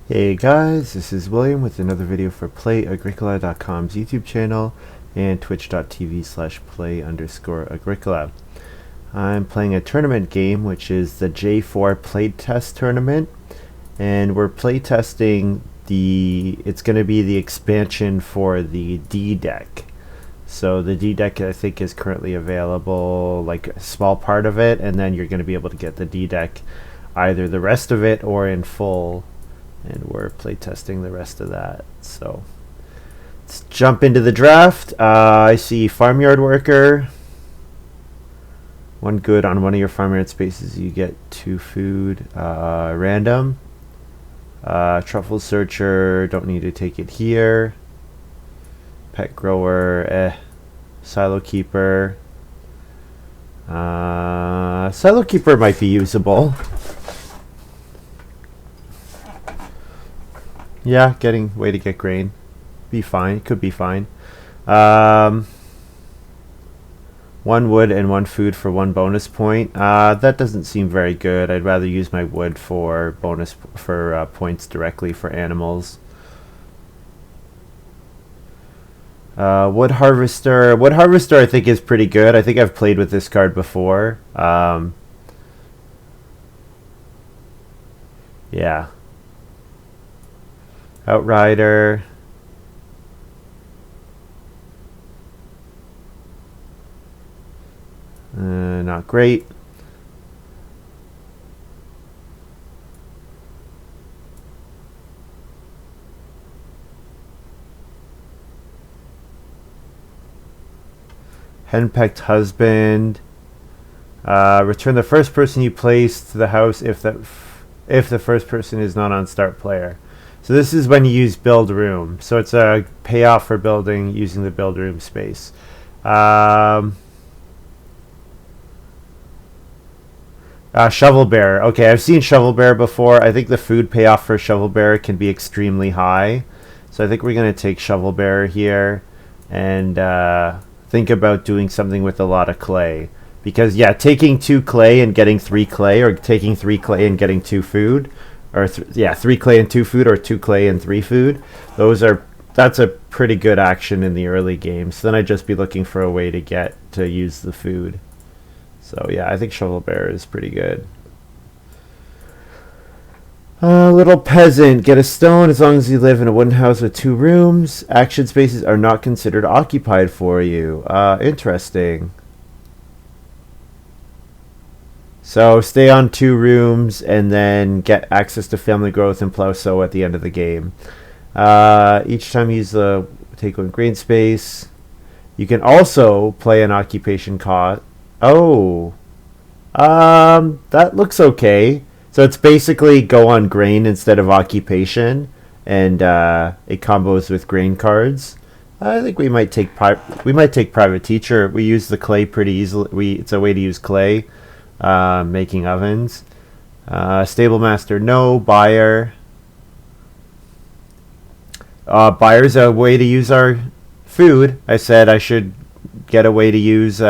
Hey guys, this is William with another video for Play-agricola.com's YouTube channel and twitch.tv/play_agricola. I'm playing a tournament game, which is the J4 Playtest tournament, and we're playtesting it's going to be the expansion for the D deck. So the D deck I think is currently available, like a small part of it, and then you're going to be able to get the D deck, either the rest of it or in full. And we're playtesting the rest of that. So let's jump into the draft. I see farmyard worker. One good on one of your farmyard spaces. You get 2 food. Random. Truffle searcher. Don't need to take it here. Pet grower. Silo keeper. Silo keeper might be usable. Yeah, way to get grain. Be fine. Could be fine. 1 wood and 1 food for 1 bonus point. That doesn't seem very good. I'd rather use my wood for points directly for animals. Wood harvester. Wood harvester I think is pretty good. I think I've played with this card before. Yeah. Outrider. Not great. Henpecked husband. Return the first person you place to the house if the first person is not on start player. So this is when you use build room. So it's a payoff for building using the build room space. Shovel bearer. Okay, I've seen shovel bearer before. I think the food payoff for shovel bearer can be extremely high. So I think we're going to take shovel bearer here and think about doing something with a lot of clay. Because, yeah, taking 2 clay and getting 3 clay, or taking 3 clay and getting 2 food, or 3 clay and 2 food, or 2 clay and 3 food. That's a pretty good action in the early game. So then I'd just be looking for a way to use the food. So yeah, I think shovel bearer is pretty good. Little peasant, get a stone as long as you live in a wooden house with 2 rooms. Action spaces are not considered occupied for you. Interesting. So stay on 2 rooms and then get access to family growth and plow sow at the end of the game. Each time you use the take 1 green space. You can also play an occupation cost. Oh, that looks okay. So it's basically go on grain instead of occupation, and it combos with grain cards. I think we might take private teacher. We use the clay pretty easily. It's a way to use clay. Making ovens. Stable master, no. Buyer. Buyer's a way to use our food. I said I should get a way to use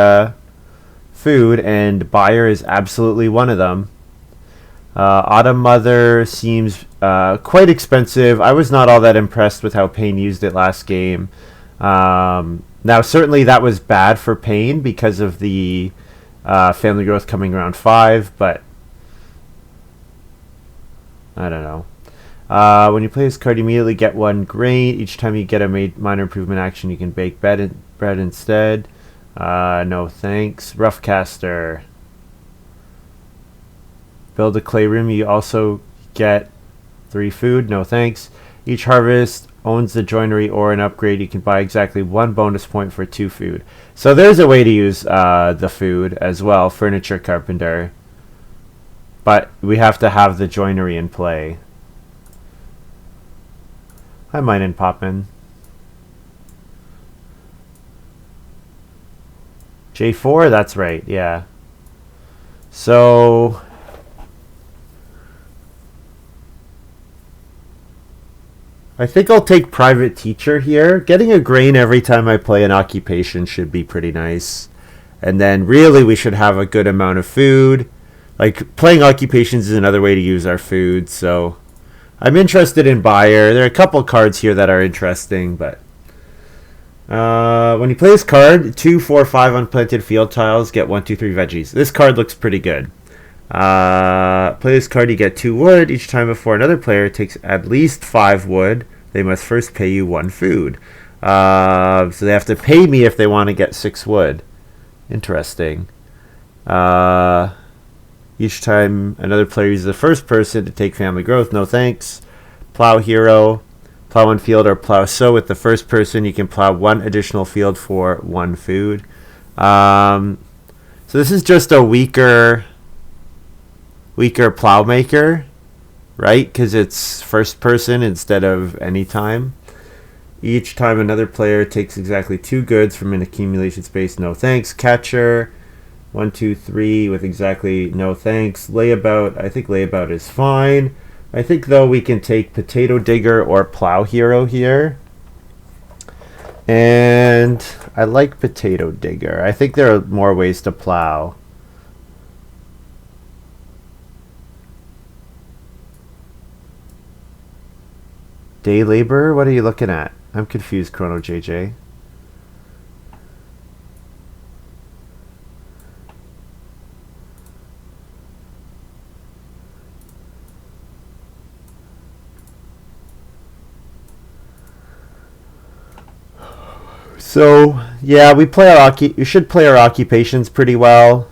food, and buyer is absolutely one of them. Autumn Mother seems quite expensive. I was not all that impressed with how Payne used it last game. Now, certainly that was bad for Payne because of the family growth coming around 5, but I don't know. When you play this card, you immediately get 1 grain. Each time you get a minor improvement action, you can bake bread instead. No thanks. Roughcaster. Build a clay room. You also get 3 food. No thanks. Each harvest owns the joinery or an upgrade. You can buy exactly 1 bonus point for 2 food. So there's a way to use the food as well. Furniture carpenter. But we have to have the joinery in play. Hi, Mine and Poppin'. J4, that's right, yeah. So I think I'll take private teacher here. Getting a grain every time I play an occupation should be pretty nice. And then really we should have a good amount of food. Like, playing occupations is another way to use our food, so I'm interested in Buyer. There are a couple cards here that are interesting, but when you play this card, 2, 4, 5 unplanted field tiles get 1, 2, 3 veggies. This card looks pretty good. Play this card, you get 2 wood. Each time before another player takes at least 5 wood, they must first pay you 1 food. So they have to pay me if they want to get 6 wood. Interesting. Each time another player uses the first person to take family growth, no thanks. Plow hero. Plow 1 field or plow sow with the first person. You can plow 1 additional field for 1 food. So this is just a weaker plow maker, right? Because it's first person instead of any time. Each time another player takes exactly 2 goods from an accumulation space, no thanks. Catcher, 1, 2, 3 with exactly no thanks. Layabout, I think layabout is fine. I think though we can take potato digger or plow hero here. And I like potato digger. I think there are more ways to plow. Day laborer? What are you looking at? I'm confused, Chrono JJ. So yeah, we should play our occupations pretty well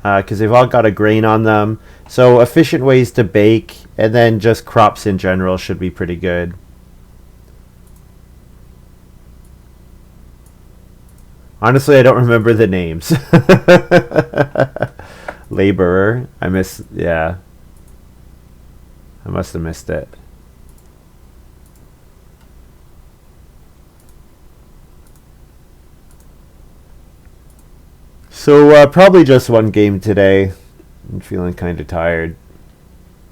because they've all got a grain on them. So efficient ways to bake and then just crops in general should be pretty good. Honestly, I don't remember the names. Laborer, I must have missed it. So probably just 1 game today. I'm feeling kind of tired.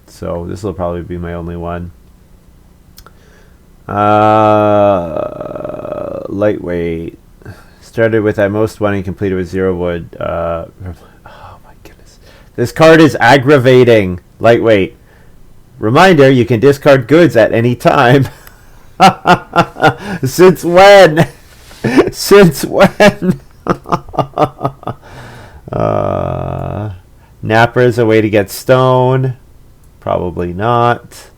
So this will probably be my only one. Lightweight. Started with at most 1 and completed with 0 wood. Oh my goodness. This card is aggravating. Lightweight. Reminder, you can discard goods at any time. Since when? Since when? Napper is a way to get stone. Probably not.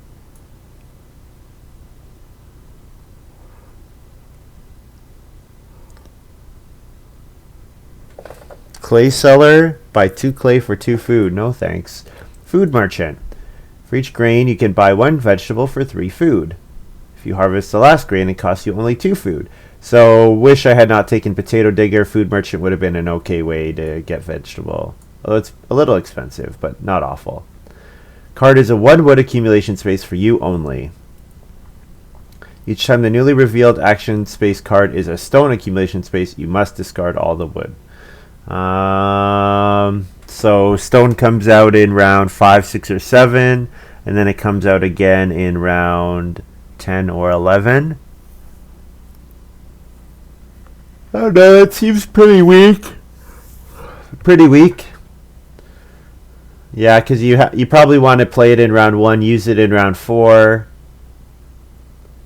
Clay seller. Buy 2 clay for 2 food. No thanks. Food merchant. For each grain, you can buy 1 vegetable for 3 food. If you harvest the last grain, it costs you only 2 food. So, wish I had not taken potato digger. Food merchant would have been an okay way to get vegetable. Although it's a little expensive, but not awful. Card is a 1 wood accumulation space for you only. Each time the newly revealed action space card is a stone accumulation space, you must discard all the wood. So stone comes out in round 5, 6, or 7, and then it comes out again in round 10 or 11. Oh no, it seems pretty weak. Pretty weak. Yeah, because you probably want to play it in round 1, use it in round 4.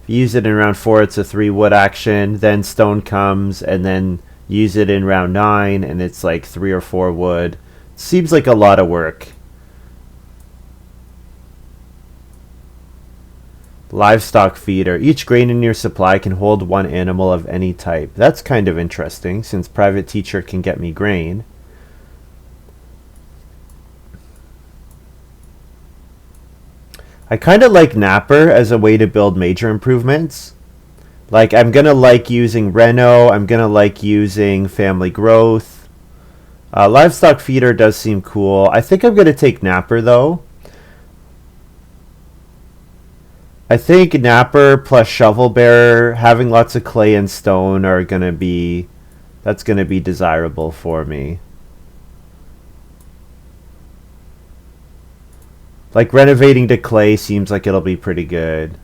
If you use it in round 4, it's a 3 wood action. Then stone comes, and then use it in round 9, and it's like 3 or 4 wood. Seems like a lot of work. Livestock feeder. Each grain in your supply can hold 1 animal of any type. That's kind of interesting, since private teacher can get me grain. I kind of like Napper as a way to build major improvements. Like, I'm going to like using Reno. I'm going to like using family growth. Livestock feeder does seem cool. I think I'm going to take Napper, though. I think Napper plus Shovel Bearer, having lots of clay and stone are going to be... That's going to be desirable for me. Like, renovating to clay seems like it'll be pretty good.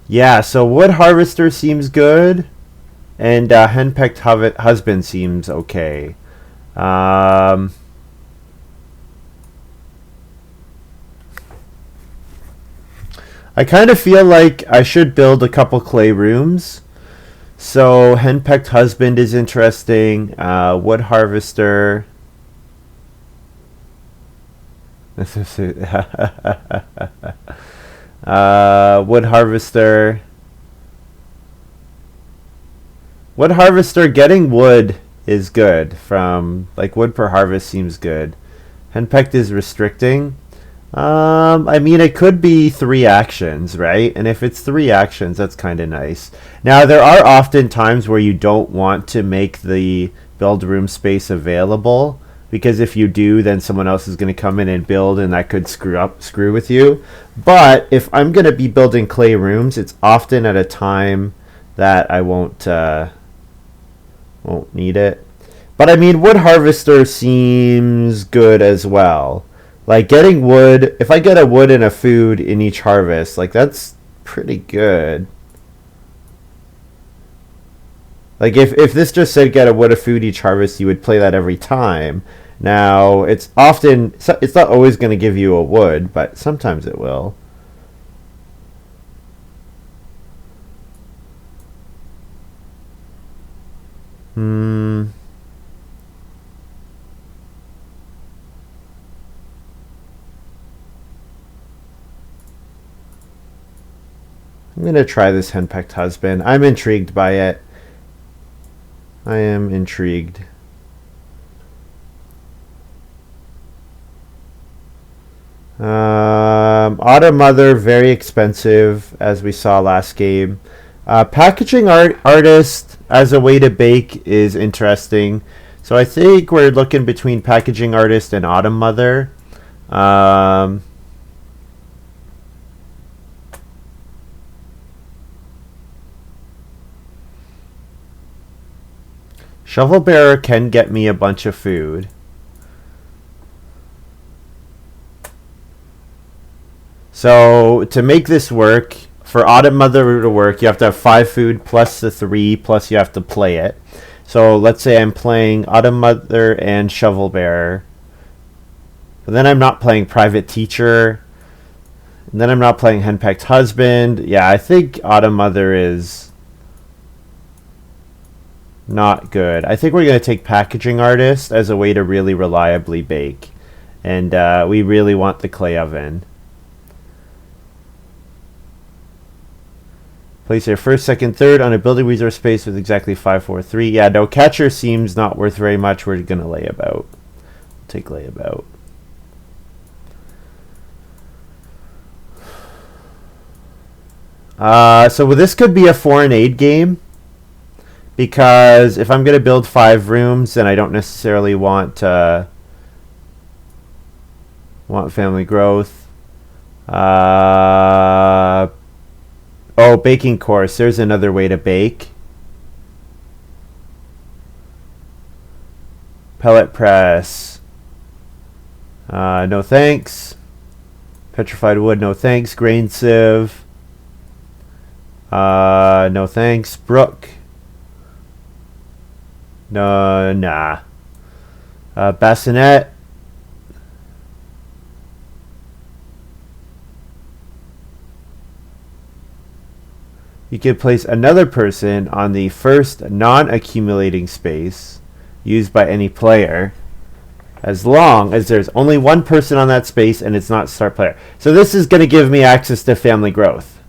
Yeah, so Wood Harvester seems good. And Henpecked Husband seems okay. I kind of feel like I should build a couple clay rooms. So henpecked husband is interesting. Wood harvester. Wood harvester. Wood harvester, getting wood is good. From like wood per harvest seems good. Henpecked is restricting. I mean, it could be 3 actions, right? And if it's 3 actions, that's kind of nice. Now, there are often times where you don't want to make the build room space available, because if you do, then someone else is going to come in and build, and that could screw with you. But if I'm going to be building clay rooms, it's often at a time that I won't need it. But I mean, wood harvester seems good as well. Like getting wood, if I get a wood and a food in each harvest, like that's pretty good. Like if this just said get a wood, a food each harvest, you would play that every time. Now, it's not always going to give you a wood, but sometimes it will. I'm going to try this henpecked husband. I'm intrigued by it. I am intrigued. Autumn Mother, very expensive, as we saw last game. Packaging artist as a way to bake is interesting. So I think we're looking between packaging artist and Autumn Mother. Shovel bearer can get me a bunch of food. So to make this work, for Autumn Mother to work, you have to have 5 food plus the 3, plus you have to play it. So let's say I'm playing Autumn Mother and Shovel Bearer. But then I'm not playing Private Teacher. And then I'm not playing Henpecked Husband. Yeah, I think Autumn Mother is not good. I think we're going to take Packaging Artist as a way to really reliably bake. And we really want the clay oven. Place your first, second, third on a building resource space with exactly 5, 4, 3. Yeah, no, catcher seems not worth very much. We're going to layabout. Take layabout. So this could be a foreign aid game, because if I'm going to build 5 rooms, then I don't necessarily want family growth. Oh, baking course. There's another way to bake. Pellet press. No thanks. Petrified wood, no thanks. Grain sieve. No thanks. Brook. No, nah. Bassinet. You can place another person on the first non-accumulating space used by any player, as long as there's only one person on that space and it's not start player. So this is going to give me access to family growth.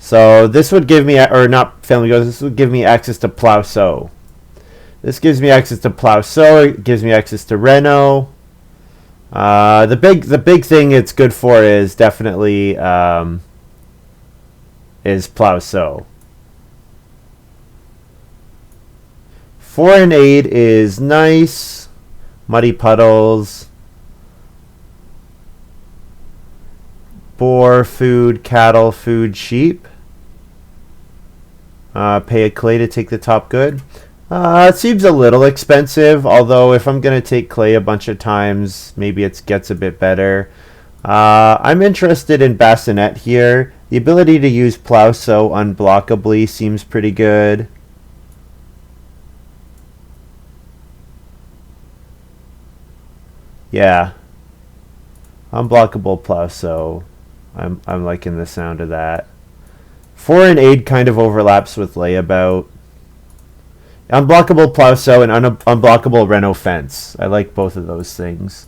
So this would give me, or not family growth, this would give me access to plow sow. This gives me access to plow sow, it gives me access to reno. The big thing it's good for is definitely is plow sow. Foreign aid is nice. Muddy puddles. Boar, food, cattle, food, sheep. Pay a clay to take the top good. It seems a little expensive, although if I'm going to take clay a bunch of times, maybe it gets a bit better. I'm interested in bassinet here. The ability to use plow sow unblockably seems pretty good. Yeah. Unblockable plow, so I'm liking the sound of that. Foreign aid kind of overlaps with layabout. Unblockable plow, so and unblockable reno fence. I like both of those things.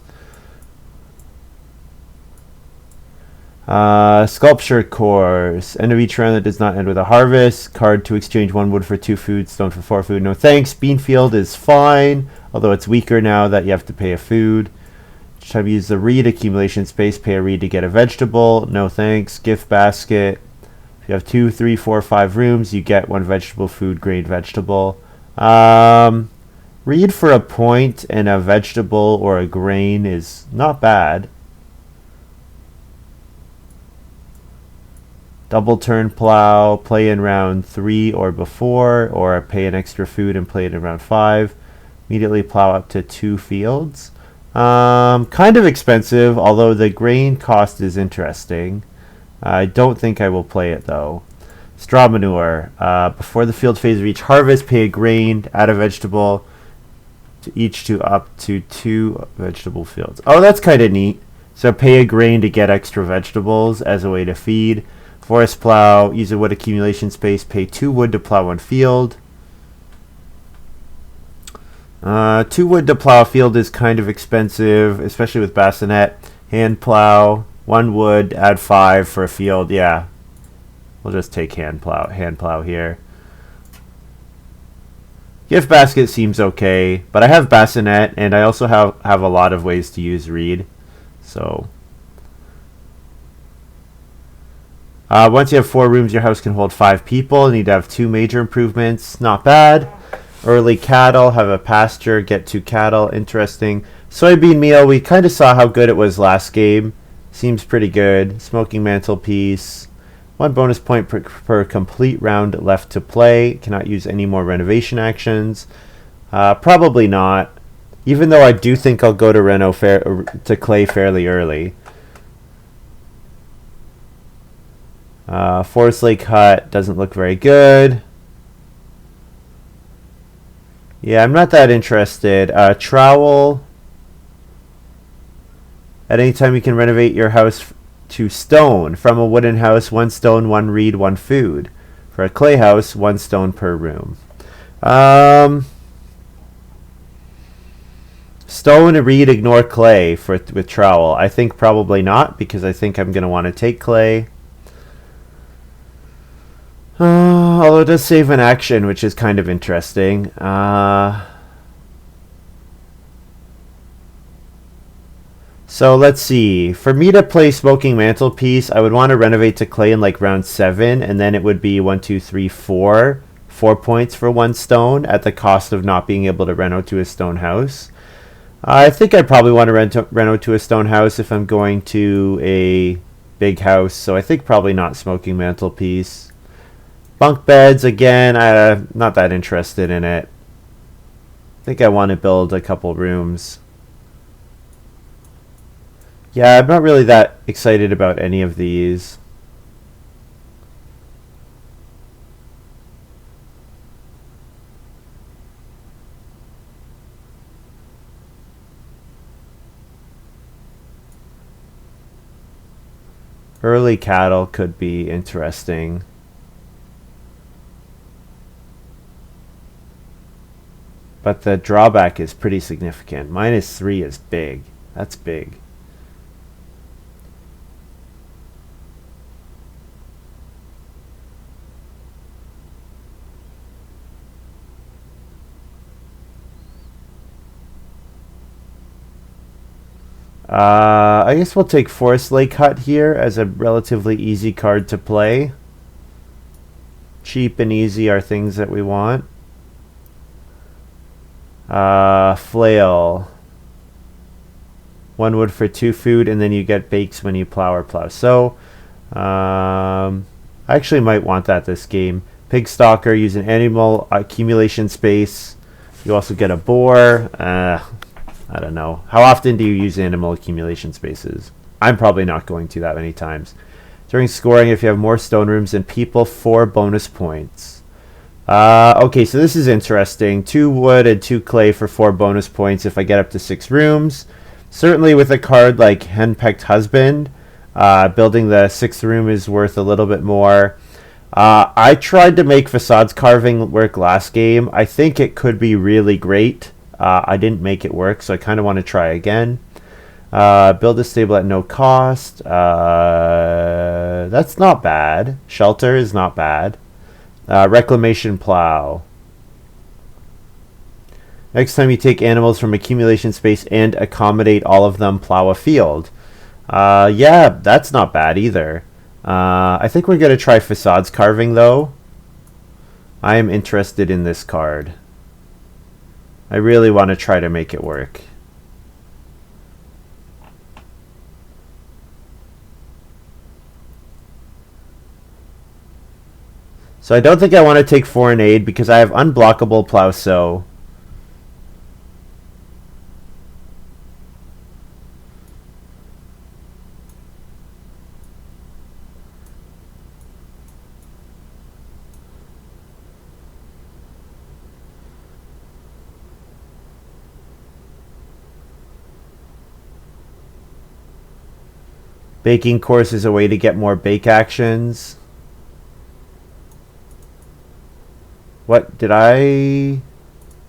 Sculpture cores. End of each round that does not end with a harvest. Card to exchange 1 wood for 2 food, stone for 4 food. No thanks. Beanfield is fine, although it's weaker now that you have to pay a food. Each time you use the reed accumulation space, pay a reed to get a vegetable. No thanks. Gift basket. If you have 2, 3, 4, 5 rooms, you get 1 vegetable, food, grain, vegetable. Reed for a point and a vegetable or a grain is not bad. Double turn plow, play in round 3 or before, or pay an extra food and play it in round 5. Immediately plow up to 2 fields. Kind of expensive, although the grain cost is interesting. I don't think I will play it though. Straw manure. Before the field phase of each harvest, pay a grain, add a vegetable to each to up to 2 vegetable fields. Oh, that's kind of neat. So pay a grain to get extra vegetables as a way to feed. Forest plow, use a wood accumulation space, pay 2 wood to plow 1 field. 2 wood to plow a field is kind of expensive, especially with bassinet. Hand plow, 1 wood, add 5 for a field. Yeah, we'll just take hand plow here. Gift basket seems okay, but I have bassinet and I also have a lot of ways to use reed. So once you have 4 rooms, your house can hold 5 people. You need to have 2 major improvements. Not bad. Early cattle, have a pasture, get 2 cattle. Interesting. Soybean meal, we kind of saw how good it was last game. Seems pretty good. Smoking mantelpiece. 1 bonus point per complete round left to play. Cannot use any more renovation actions. Probably not. Even though I do think I'll go to clay fairly early. Forest Lake Hut doesn't look very good. Yeah, I'm not that interested. Trowel. At any time you can renovate your house to stone. From a wooden house, 1 stone, 1 reed, 1 food. For a clay house, 1 stone per room. Stone, reed, ignore clay with trowel. I think probably not, because I think I'm going to want to take clay. Although it does save an action, which is kind of interesting. So let's see. For me to play Smoking Mantelpiece, I would want to renovate to clay in like round 7, and then it would be 1, 2, 3, 4. 4 points for 1 stone at the cost of not being able to reno to a stone house. I think I probably want to reno to a stone house if I'm going to a big house, so I think probably not Smoking Mantelpiece. Bunk beds, again, I'm not that interested in it. I think I want to build a couple rooms. Yeah, I'm not really that excited about any of these. Early cattle could be interesting. But the drawback is pretty significant. -3 is big. That's big. I guess we'll take Forest Lake Hut here as a relatively easy card to play. Cheap and easy are things that we want. Flail. 1 wood for 2 food, and then you get bakes when you plow or plow. So, I actually might want that this game. Pig Stalker, use an animal accumulation space. You also get a boar. I don't know. How often do you use animal accumulation spaces? I'm probably not going to that many times. During scoring, if you have more stone rooms than people, 4 bonus points. Okay, so this is interesting. 2 wood and 2 clay for 4 bonus points if I get up to 6 rooms. Certainly with a card like Henpecked Husband, building the 6th room is worth a little bit more. I tried to make Facades Carving work last game. I think it could be really great. I didn't make it work, so I kind of want to try again. Build a stable at no cost. That's not bad. Shelter is not bad. Reclamation Plow. Next time you take animals from accumulation space and accommodate all of them, plow a field. Yeah, that's not bad either. I think we're going to try Facades Carving, though. I am interested in this card. I really want to try to make it work. So I don't think I want to take Foreign Aid because I have unblockable Plow Sow. Baking Course is a way to get more bake actions. What, did I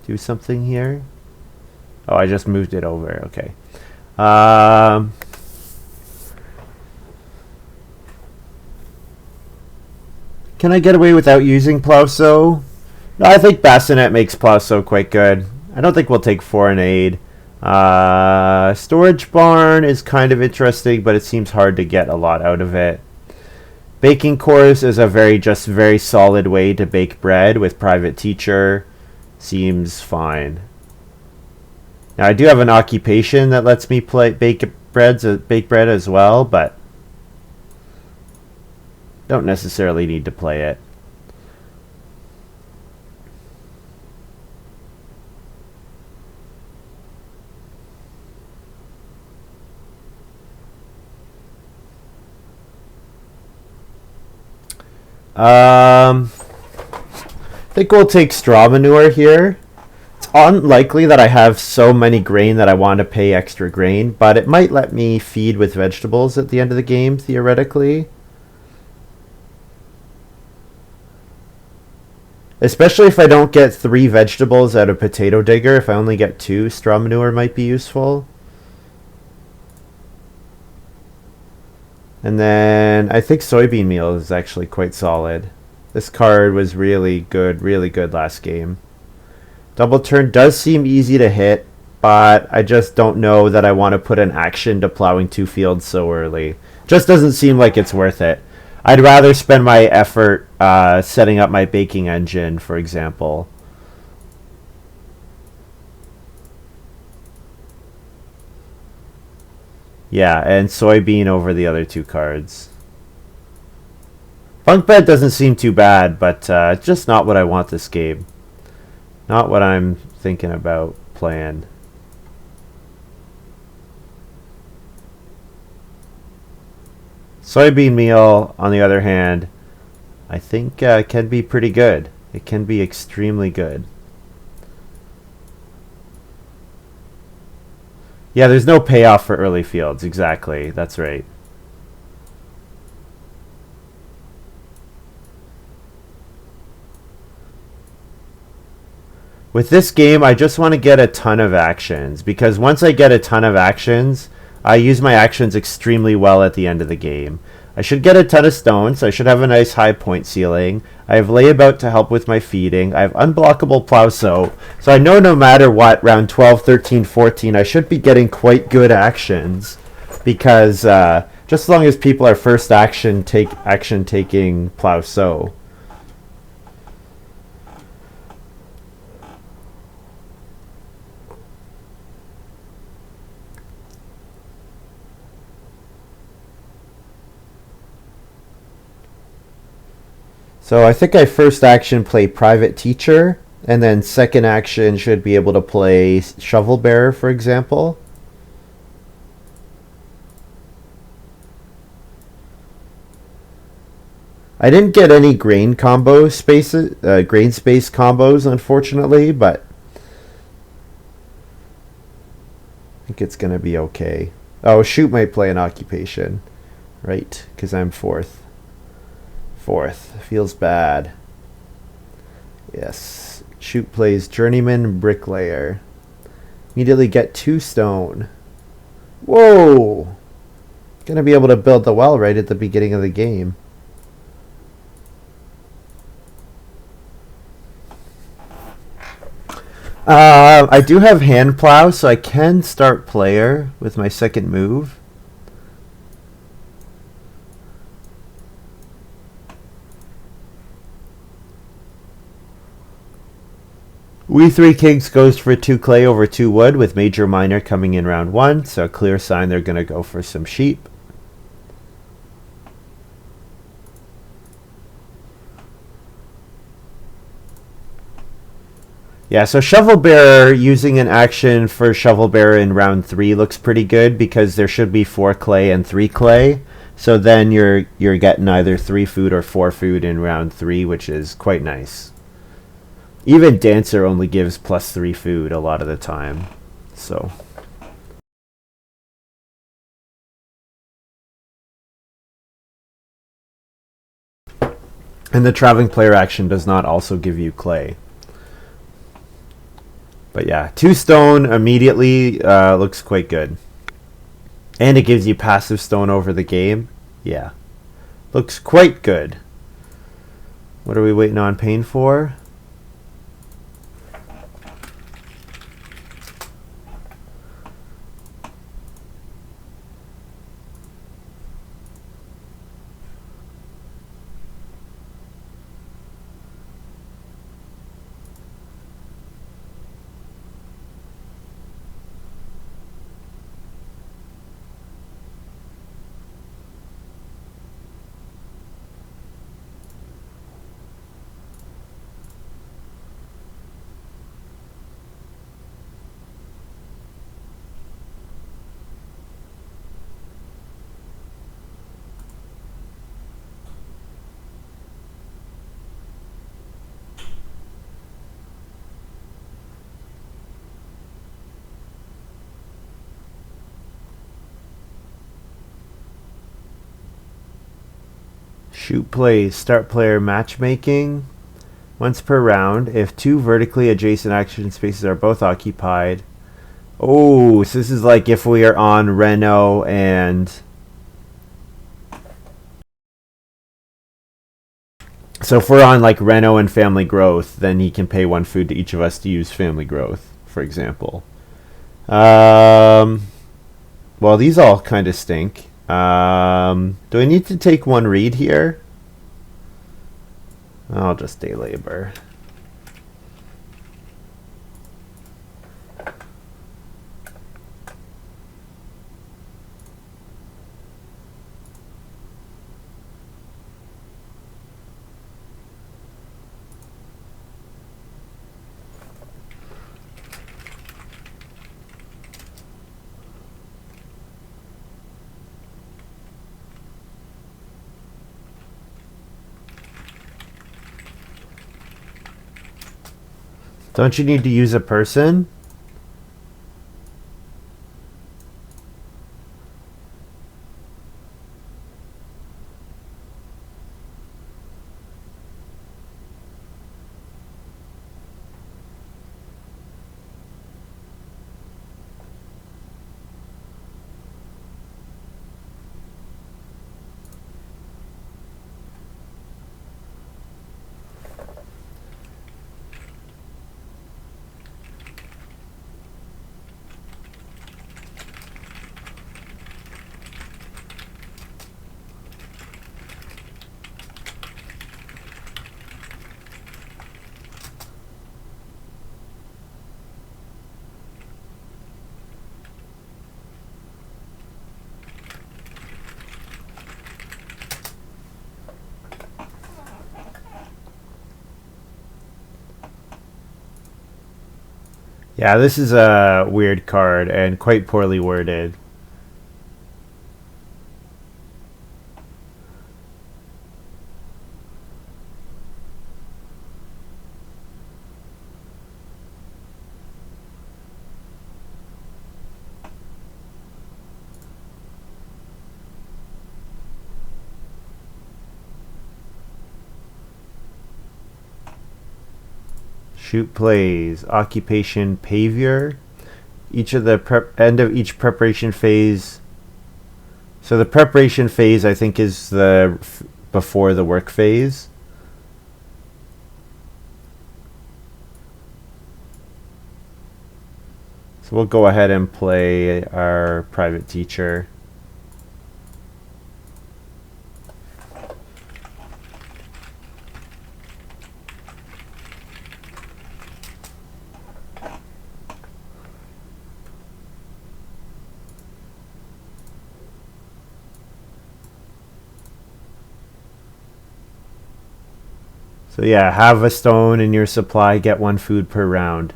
do something here? Oh, I just moved it over. Okay. Can I get away without using Plow Sow? No, I think Bassinet makes Plow Sow quite good. I don't think we'll take Foreign Aid. Storage Barn is kind of interesting, but it seems hard to get a lot out of it. Baking Course is a very solid way to bake bread with Private Teacher. Seems fine. Now I do have an occupation that lets me bake bread as well, but don't necessarily need to play it. I think we'll take straw manure here. It's unlikely that I have so many grain that I want to pay extra grain, but it might let me feed with vegetables at the end of the game, theoretically. Especially if I don't get 3 vegetables out of Potato Digger. If I only get 2, straw manure might be useful. And then I think soybean meal is actually quite solid. This card was really good last game. Double turn does seem easy to hit, but I just don't know that I want to put an action to plowing 2 fields so early. Just doesn't seem like it's worth it. I'd rather spend my effort setting up my baking engine, for example. Yeah, and soybean over the other 2 cards. Bunk bed doesn't seem too bad, but just not what I want this game. Not what I'm thinking about playing. Soybean meal, on the other hand, I think can be pretty good. It can be extremely good. Yeah, there's no payoff for early fields. Exactly. That's right. With this game, I just want to get a ton of actions, because once I get a ton of actions, I use my actions extremely well at the end of the game. I should get a ton of stones. I should have a nice high point ceiling. I have layabout to help with my feeding. I have unblockable plow so I know no matter what, round 12, 13, 14, I should be getting quite good actions, because just as long as people are first action taking plow so. So I think I first action play Private Teacher, and then second action should be able to play Shovel Bearer, for example. I didn't get any grain combo spaces, grain space combos, unfortunately, but think it's going to be okay. Oh, shoot might play an occupation. Right, because I'm fourth. Fourth. Feels bad. Yes. Shoot plays journeyman bricklayer. Immediately get 2 stone. Whoa! Gonna be able to build the well right at the beginning of the game. I do have hand plow, so I can start player with my second move. We Three Kings goes for 2 clay over 2 wood with major minor coming in round 1, so a clear sign they're going to go for some sheep. Yeah, so Shovel Bearer using an action for Shovel Bearer in round 3 looks pretty good because there should be 4 clay and 3 clay. So then you're getting either 3 food or 4 food in round 3, which is quite nice. Even Dancer only gives +3 food a lot of the time. So and the traveling player action does not also give you clay. But yeah, 2 stone immediately looks quite good. And it gives you passive stone over the game. Yeah. Looks quite good. What are we waiting on pain for? Shoot plays. Start player matchmaking. Once per round, if 2 vertically adjacent action spaces are both occupied. Oh, so this is like if we are on Reno and... So if we're on like Reno and Family Growth, then he can pay 1 food to each of us to use Family Growth, for example. Well, these all kind of stink. Do I need to take 1 read here? I'll just day labor. Don't you need to use a person? Yeah, this is a weird card and quite poorly worded. Shoot plays. Occupation pavior. Each of the end of each preparation phase. So the preparation phase, I think, is the before the work phase. So we'll go ahead and play our private teacher. So yeah, have a stone in your supply, get 1 food per round.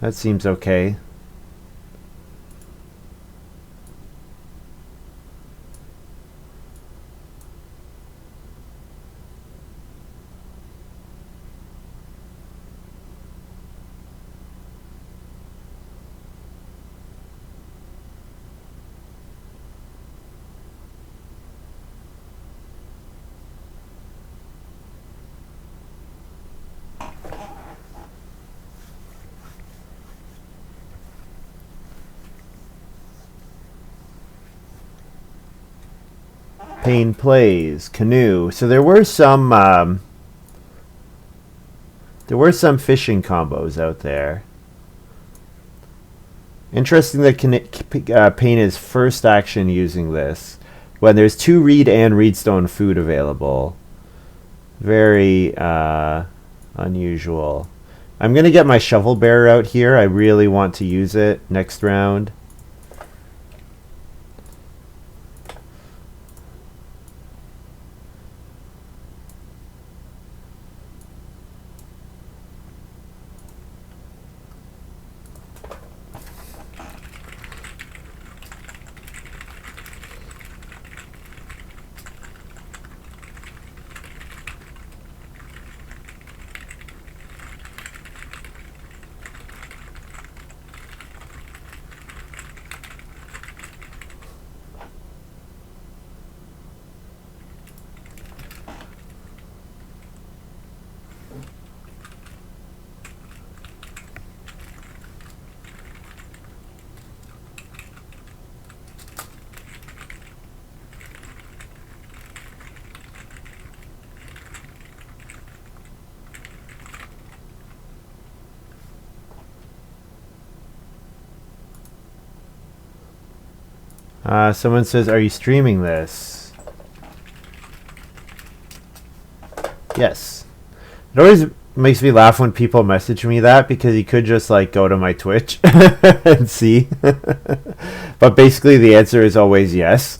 That seems okay. Payne plays canoe. So there were some fishing combos out there. Interesting that Payne is first action using this when there's 2 reed and reedstone food available. Very unusual. I'm gonna get my shovel bearer out here. I really want to use it next round. Someone says, are you streaming this? Yes. It always makes me laugh when people message me that, because you could just like go to my Twitch and see. But basically the answer is always yes.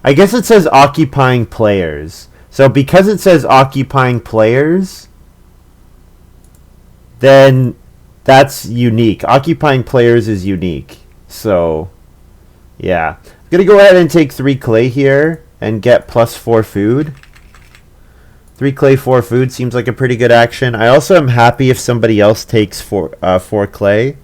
I guess it says occupying players. So because it says occupying players, then that's unique. Occupying players is unique. So, yeah. I'm going to go ahead and take 3 clay here and get +4 food. 3 clay, 4 food seems like a pretty good action. I also am happy if somebody else takes 4 clay.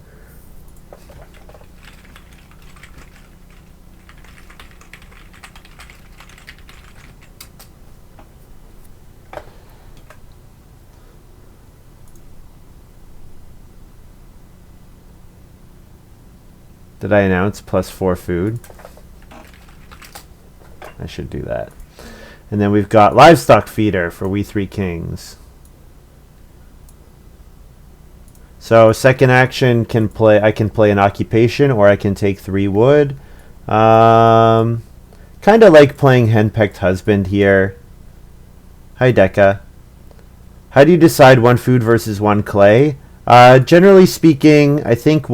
Did I announce +4 food? I should do that. And then we've got livestock feeder for we 3 kings. So second action I can play an occupation, or I can take 3 wood. Kind of like playing henpecked husband here. Hi Decca. How do you decide 1 food versus 1 clay? Generally speaking, I think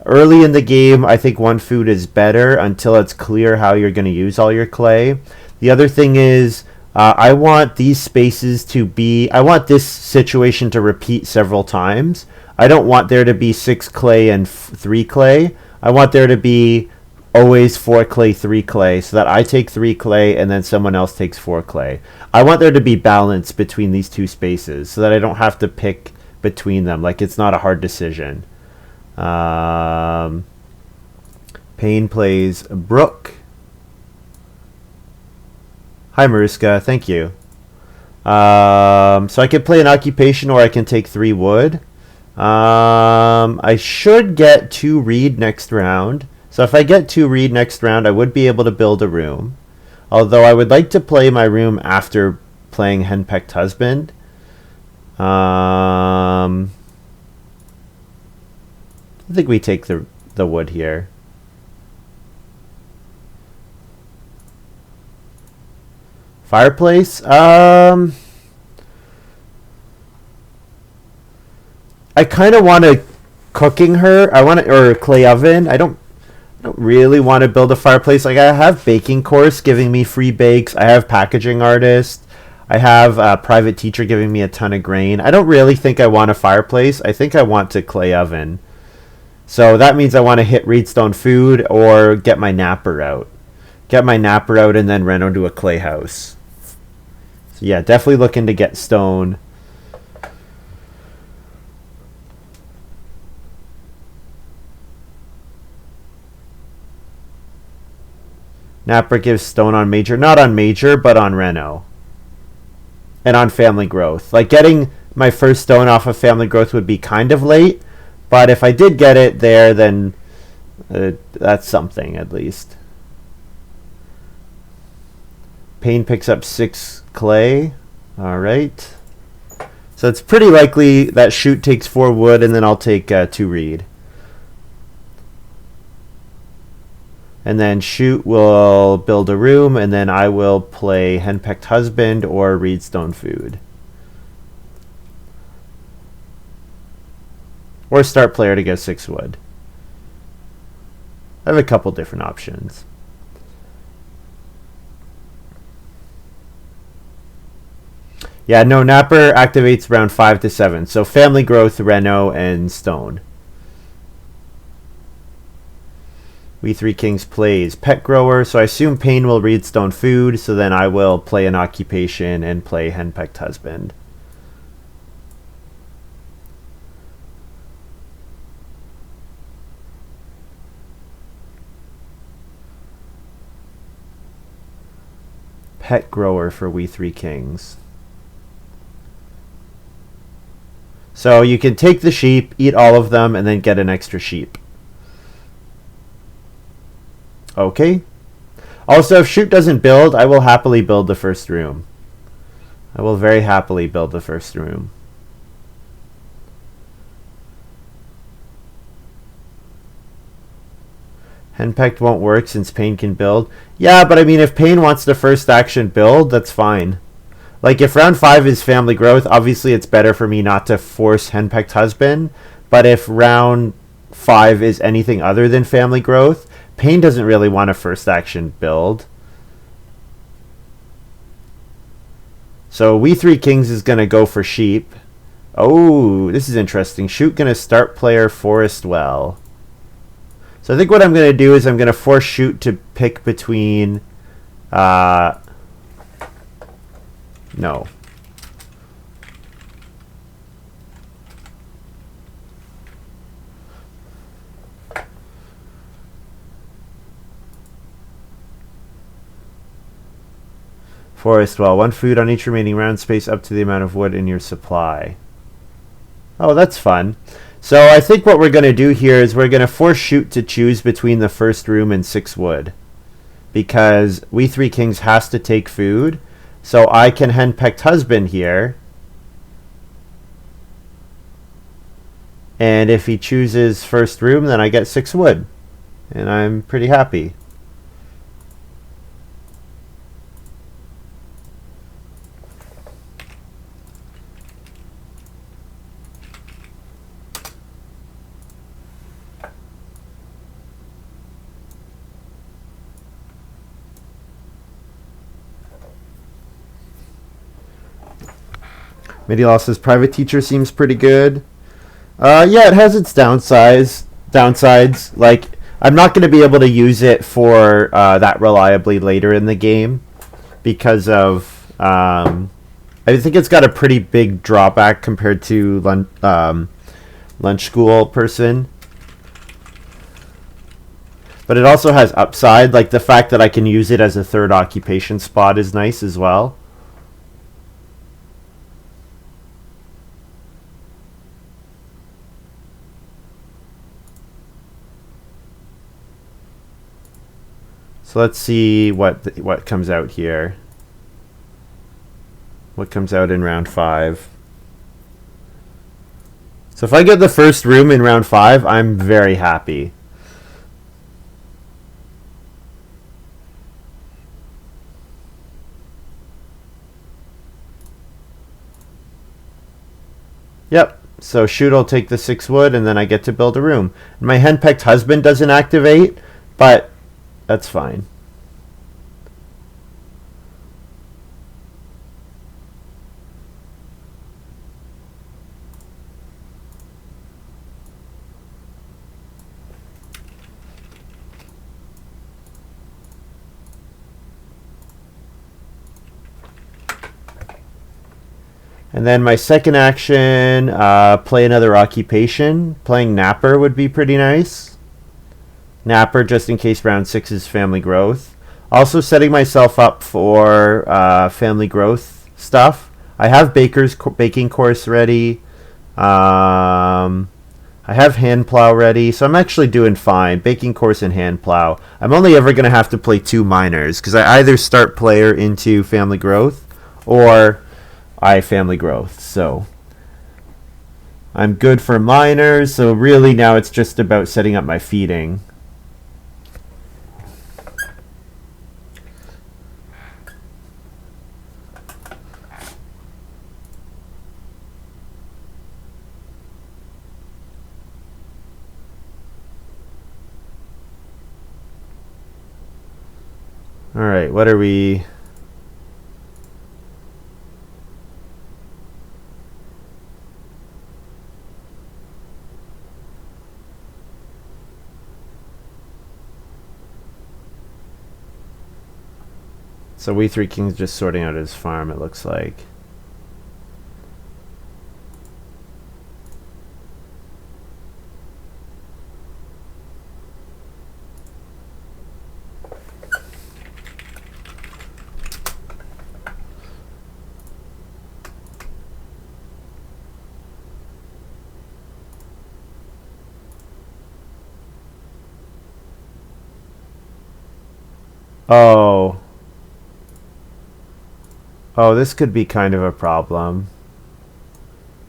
early in the game, I think 1 food is better until it's clear how you're going to use all your clay. The other thing is, I want these spaces to be... I want this situation to repeat several times. I don't want there to be 6 clay and 3 clay. I want there to be always 4 clay, 3 clay, so that I take 3 clay and then someone else takes 4 clay. I want there to be balance between these 2 spaces so that I don't have to pick between them. Like, it's not a hard decision. Payne plays Brook. Hi, Mariska. Thank you. So I can play an occupation or I can take 3 wood. I should get 2 reed next round. So if I get 2 reed next round, I would be able to build a room. Although I would like to play my room after playing Henpecked Husband. I think we take the wood here. Fireplace? I kind of want a cooking or clay oven. I don't really want to build a fireplace. Like, I have baking course giving me free bakes. I have packaging artist. I have a private teacher giving me a ton of grain. I don't really think I want a fireplace. I think I want a clay oven. So that means I want to hit Reedstone Food or get my napper out. Get my napper out and then rent onto a clay house. So yeah, definitely looking to get stone. Napper gives stone on major. Not on major, but on reno. And on family growth. Like, getting my first stone off of family growth would be kind of late. But if I did get it there, then that's something at least. Payne picks up 6 clay. Alright. So it's pretty likely that Shoot takes 4 wood and then I'll take 2 reed. And then Shoot will build a room, and then I will play Henpecked Husband or Reedstone Food. Or start player to get 6 wood. I have a couple different options. Yeah, no, Napper activates round 5 to 7. So family growth, reno, and stone. We Three Kings plays Pet Grower, so I assume Payne will Reedstone Food, so then I will play an occupation and play Henpecked Husband. Pet Grower for We Three Kings. So you can take the sheep, eat all of them, and then get an extra sheep. Okay. Also, if Shoot doesn't build, I will happily build the first room. I will very happily build the first room. Henpecked won't work since Payne can build. Yeah, but I mean, if Payne wants the first action build, that's fine. Like, if round 5 is family growth, obviously it's better for me not to force Henpecked Husband. But if round 5 is anything other than family growth, Payne doesn't really want a first action build. So We Three Kings is going to go for sheep. Oh, this is interesting. Shoot going to start player Forest Well. So I think what I'm going to do is I'm going to force Shoot to pick between... no. Forest Well. 1 food on each remaining round space up to the amount of wood in your supply. Oh, that's fun. So I think what we're going to do here is we're going to force Shoot to choose between the first room and 6 wood. Because We Three Kings has to take food. So I can Henpecked Husband here. And if he chooses first room, then I get 6 wood. And I'm pretty happy. Midial says private teacher seems pretty good. Yeah, it has its downsides. Like, I'm not going to be able to use it for that reliably later in the game because of I think it's got a pretty big drawback compared to lunch school person. but it also has upside. Like the fact that I can use it as a third occupation spot is nice as well. So let's see what comes out here. What comes out in round 5. So if I get the first room in round 5, I'm very happy. Yep. So shoot, I'll take the 6 wood, and then I get to build a room. My henpecked husband doesn't activate, but that's fine. And then my second action, play another occupation. Playing Napper would be pretty nice. Napper, just in case round 6 is family growth. Also setting myself up for family growth stuff. I have baking course ready. I have hand plow ready, so I'm actually doing fine. Baking course and hand plow. I'm only ever going to have to play 2 minors, because I either start player into family growth, or I family growth. So I'm good for minors, so really now it's just about setting up my feeding. Alright, what are we... So we 3 Kings just sorting out his farm, it looks like. Oh. Oh, this could be kind of a problem.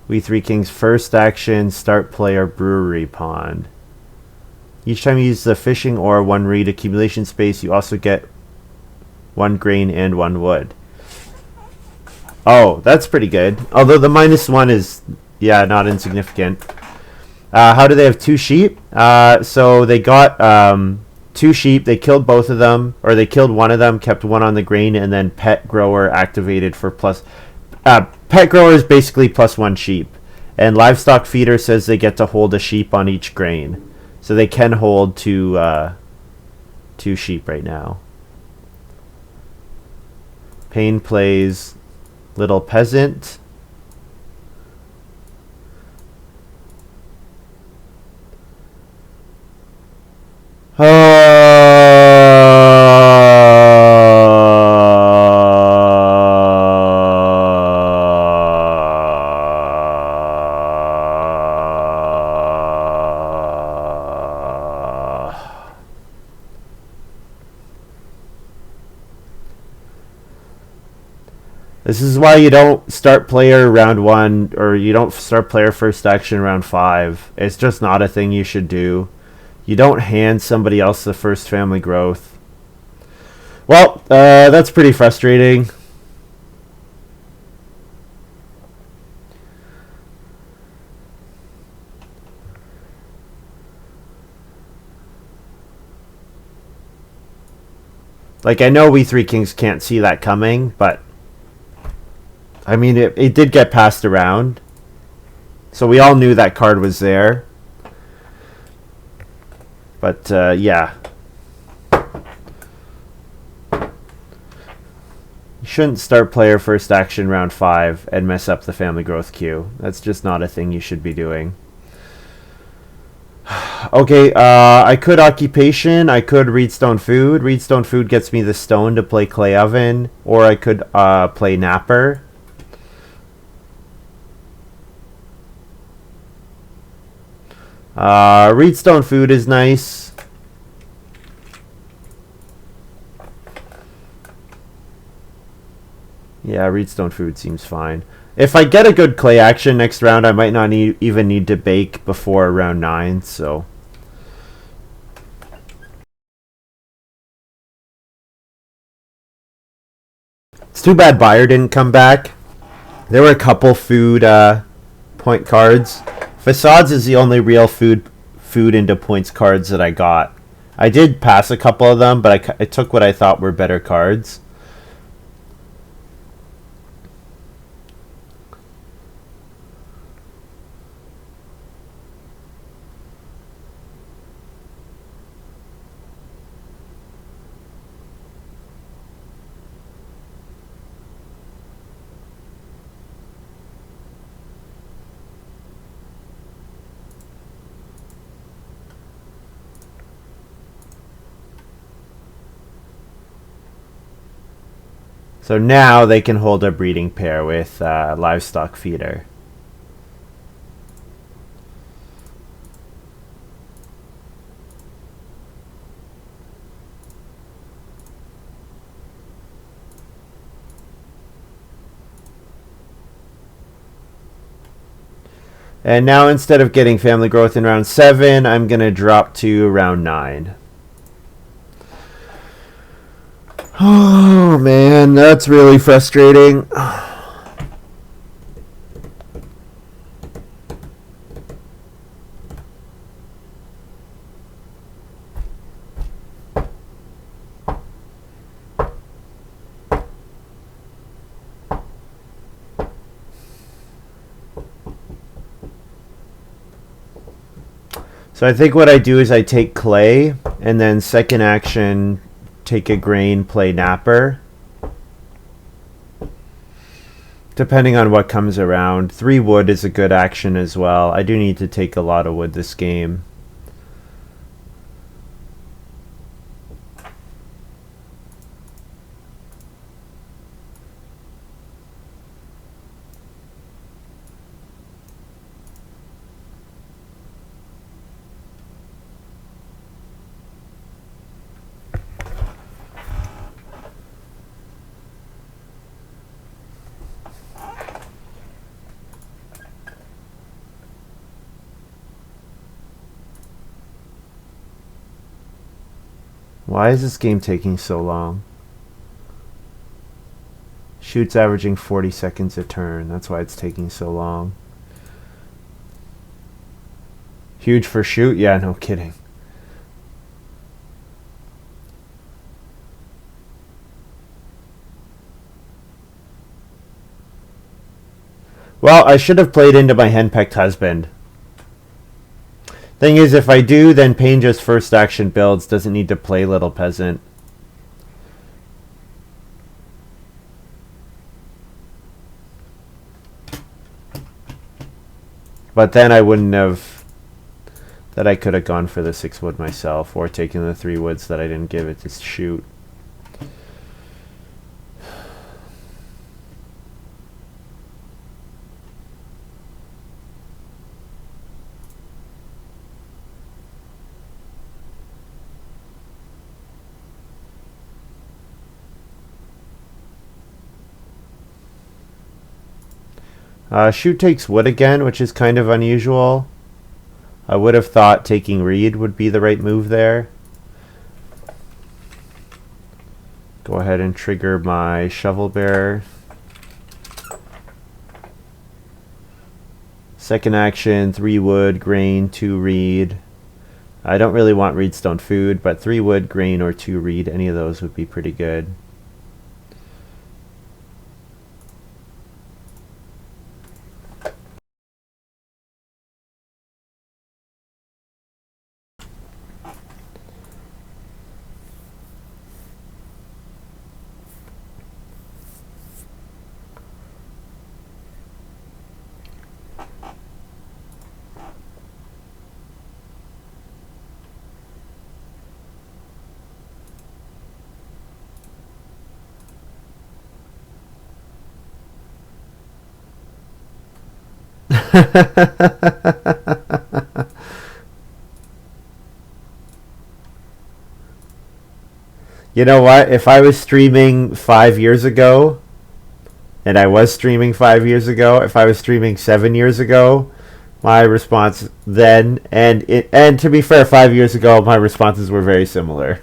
We 3 Kings first action, start player brewery pond. Each time you use the fishing or 1 reed accumulation space, you also get 1 grain and 1 wood. Oh, that's pretty good. Although the -1 is, yeah, not insignificant. How do they have 2 sheep? So they got 2 sheep, they killed both of them, or they killed one of them, kept 1 on the grain, and then pet grower activated for plus... pet grower is basically +1 sheep. And livestock feeder says they get to hold a sheep on each grain. So they can hold 2 sheep right now. Payne plays Little Peasant. This is why you don't start player round 1, or you don't start player first action round 5. It's just not a thing you should do. You don't hand somebody else the first family growth. Well, that's pretty frustrating. Like, I know we 3 Kings can't see that coming, but I mean, it did get passed around. So we all knew that card was there. But, yeah. You shouldn't start player first action round 5 and mess up the family growth queue. That's just not a thing you should be doing. Okay, I could occupation. I could read stone food. Read stone food gets me the stone to play clay oven, or I could play napper. Read stone food is nice. Yeah, read stone food seems fine. If I get a good clay action next round, I might not even need to bake before round 9, so... It's too bad Buyer didn't come back. There were a couple food point cards. Facades is the only real food into points cards that I got. I did pass a couple of them, but I took what I thought were better cards. So now they can hold a breeding pair with livestock feeder. And now instead of getting family growth in round 7, I'm going to drop to round 9. Oh man, that's really frustrating. So I think what I do is I take clay, and then second action, take a grain, play napper. Depending on what comes around. 3 wood is a good action as well. I do need to take a lot of wood this game. Why is this game taking so long? Shoots averaging 40 seconds a turn. That's why it's taking so long. Huge for shoot? Yeah, no kidding. Well, I should have played into my henpecked husband. Thing is, if I do, then Payne just first action builds, doesn't need to play Little Peasant. But then I wouldn't have... That I could have gone for the 6 wood myself, or taken the 3 woods that I didn't give it to shoot. Shoot takes wood again, which is kind of unusual. I would have thought taking reed would be the right move there. Go ahead and trigger my shovel bearer. Second action, 3 wood, grain, 2 reed. I don't really want reedstone food, but 3 wood, grain, or 2 reed, any of those would be pretty good. You know what? If I was streaming 5 years ago, and I was streaming 5 years ago, if I was streaming 7 years ago, my response then, and to be fair, 5 years ago, my responses were very similar.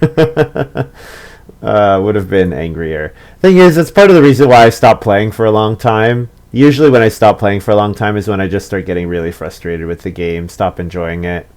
Would have been angrier. Thing is, it's part of the reason why I stopped playing for a long time. Usually, when I stop playing for a long time is when I just start getting really frustrated with the game, stop enjoying it.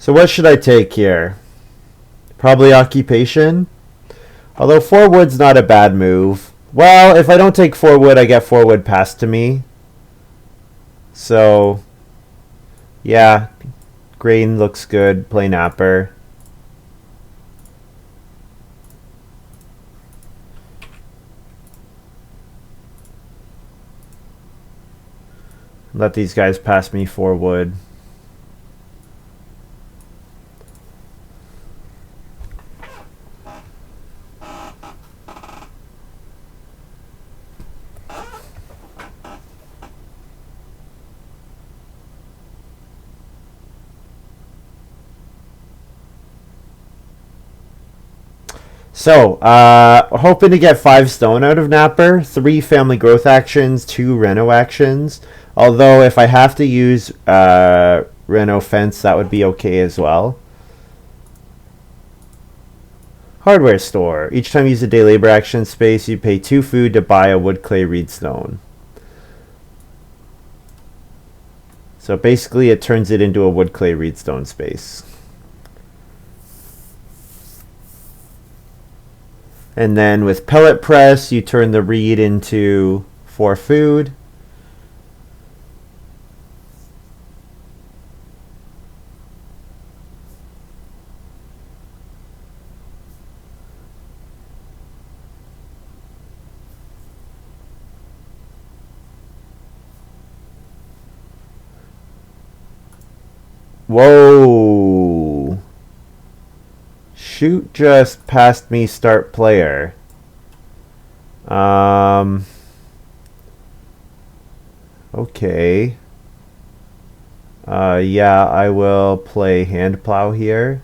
So what should I take here? Probably occupation. Although 4 wood's not a bad move. Well, if I don't take 4 wood, I get 4 wood passed to me. So, yeah, grain looks good. Play napper. Let these guys pass me 4 wood. So, hoping to get 5 stone out of Napper, 3 family growth actions, 2 Reno actions. Although, if I have to use Reno fence, that would be okay as well. Hardware store. Each time you use a day labor action space, you pay 2 food to buy a wood clay reed stone. So basically, it turns it into a wood clay reed stone space. And then with pellet press, you turn the reed into 4 food. Whoa. Shoot just passed me start player. Okay. Yeah, I will play hand plow here.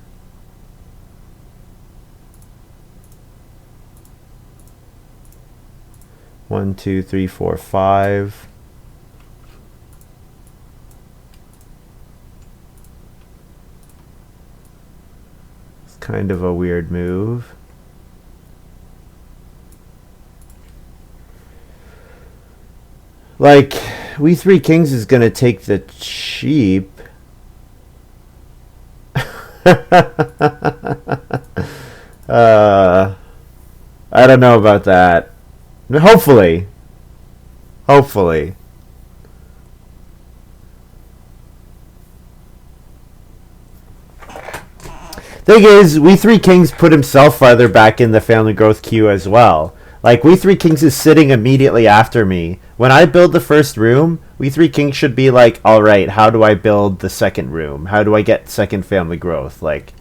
One, two, three, four, five. It's kind of a weird move. Like, we three kings is gonna take the sheep. I don't know about that. Hopefully. Hopefully. Thing is, We Three Kings put himself farther back in the family growth queue as well. Like, We Three Kings is sitting immediately after me. When I build the first room, We Three Kings should be like, alright, how do I build the second room? How do I get second family growth? Like,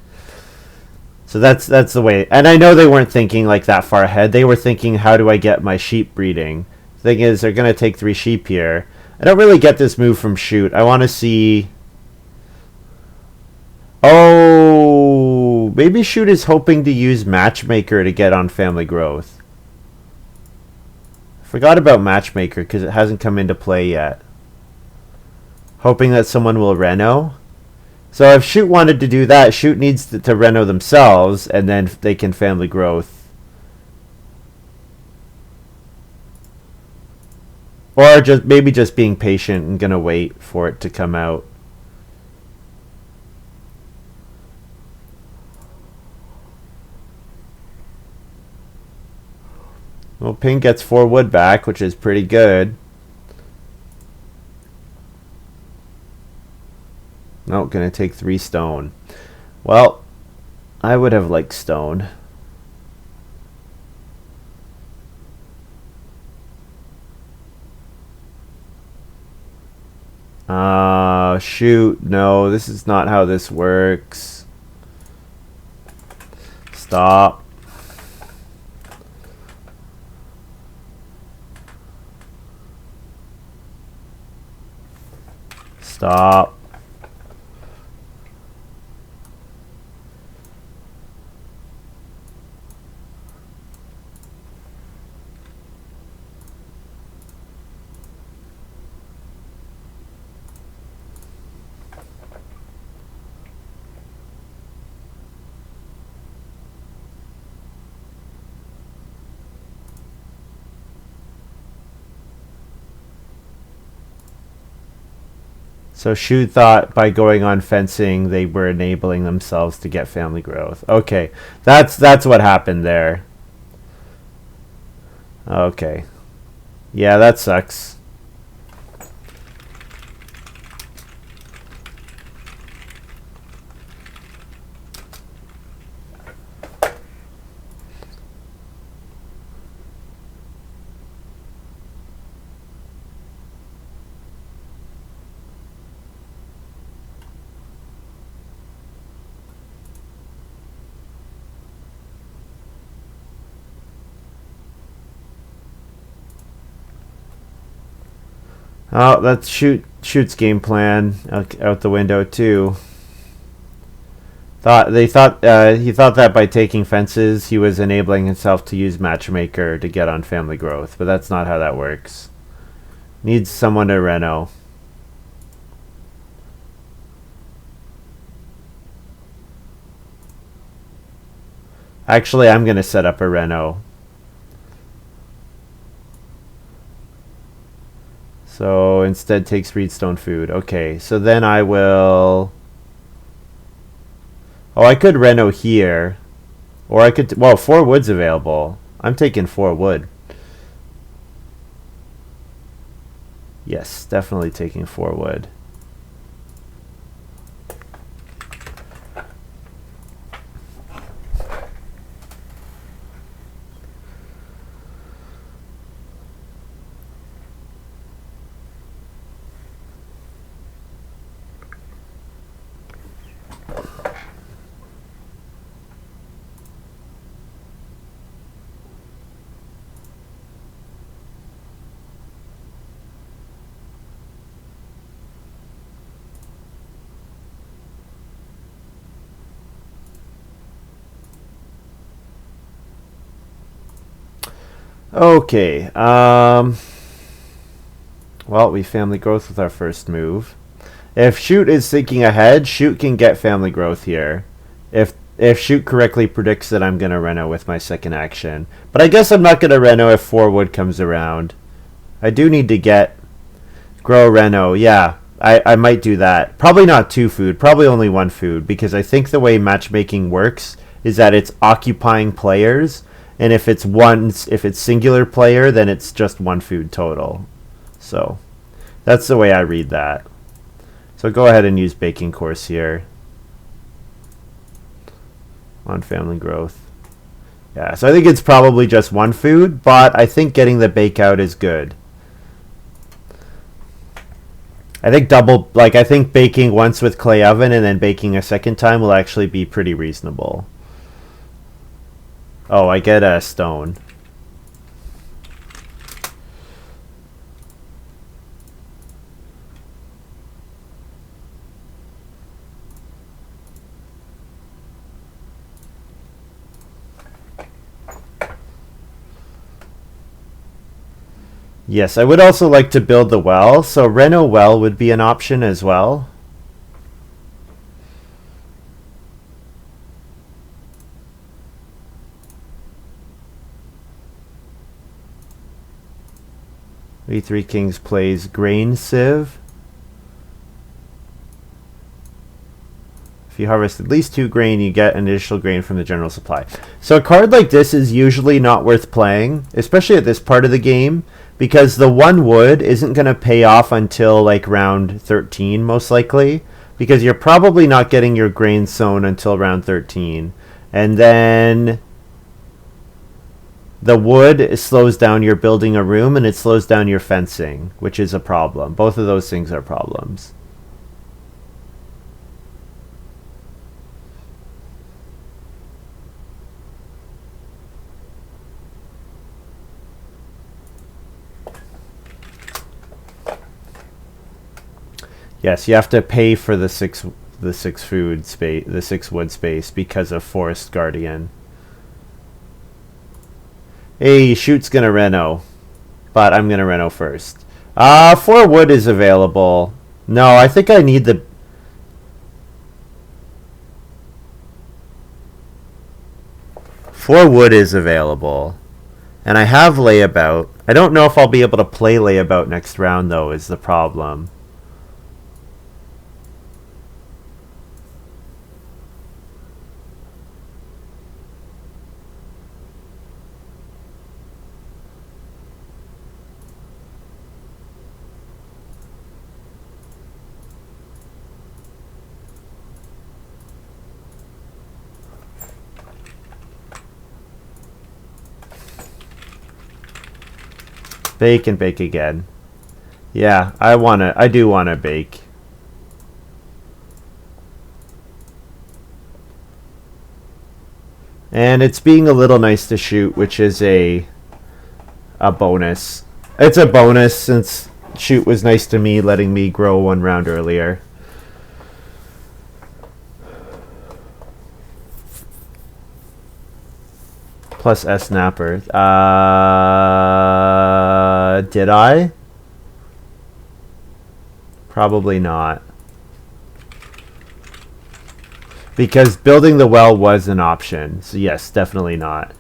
so that's the way. And I know they weren't thinking like that far ahead. They were thinking, how do I get my sheep breeding? Thing is, they're going to take 3 sheep here. I don't really get this move from Shoot. I want to see... Oh, maybe Shoot is hoping to use Matchmaker to get on family growth. Forgot about Matchmaker because it hasn't come into play yet. Hoping that someone will Reno. So if Shoot wanted to do that, Shoot needs to Reno themselves, and then they can family growth. Or just maybe just being patient and gonna wait for it to come out. Well, Pink gets 4 wood back, which is pretty good. No, gonna take 3 stone. Well, I would have liked stone. Shoot. No, this is not how this works. Stop. Stop. So Shu thought by going on fencing they were enabling themselves to get family growth. Okay, that's what happened there. Okay, yeah, that sucks. Oh, that's Shoot's game plan out the window too. He thought that by taking fences he was enabling himself to use matchmaker to get on family growth, but that's not how that works. Needs someone to reno. Actually, I'm gonna set up a reno. So instead takes reedstone food. Okay, so then I will... Oh, I could reno here. Or I could... Well, 4 wood's available. I'm taking 4 wood. Yes, definitely taking 4 wood. Okay, well, we family growth with our first move. If Shoot is thinking ahead, Shoot can get family growth here. If Shoot correctly predicts that I'm gonna reno with my second action. But I guess I'm not gonna reno if 4 wood comes around. I do need to get grow reno, yeah. I might do that. Probably not 2 food, probably only 1 food, because I think the way matchmaking works is that it's occupying players, and if it's singular player, then it's just 1 food total. So that's the way I read that. So go ahead and use baking course here on family growth. Yeah, so I think it's probably just 1 food, but I think getting the bake out is good. I think baking once with clay oven and then baking a second time will actually be pretty reasonable. Oh, I get a stone. Yes, I would also like to build the well, so reno well would be an option as well. V3 Kings plays Grain Sieve. If you harvest at least 2 grain, you get an additional grain from the general supply. So a card like this is usually not worth playing, especially at this part of the game, because the 1 wood isn't going to pay off until like round 13 most likely, because you're probably not getting your grain sown until round 13. And then the wood slows down your building a room, and it slows down your fencing, which is a problem. Both of those things are problems. Yes, you have to pay for the six food space, the 6 wood space, because of Forest Guardian. Hey, Shoot's gonna reno, but I'm gonna reno first. 4 wood is available. No, I think I need the... 4 wood is available. And I have layabout. I don't know if I'll be able to play layabout next round, though, is the problem. Bake and bake again. Yeah, I do wanna bake. And it's being a little nice to Shoot, which is a bonus. It's a bonus since Shoot was nice to me, letting me grow 1 round earlier. Plus S Snapper. Did I? Probably not. Because building the well was an option. So yes, definitely not.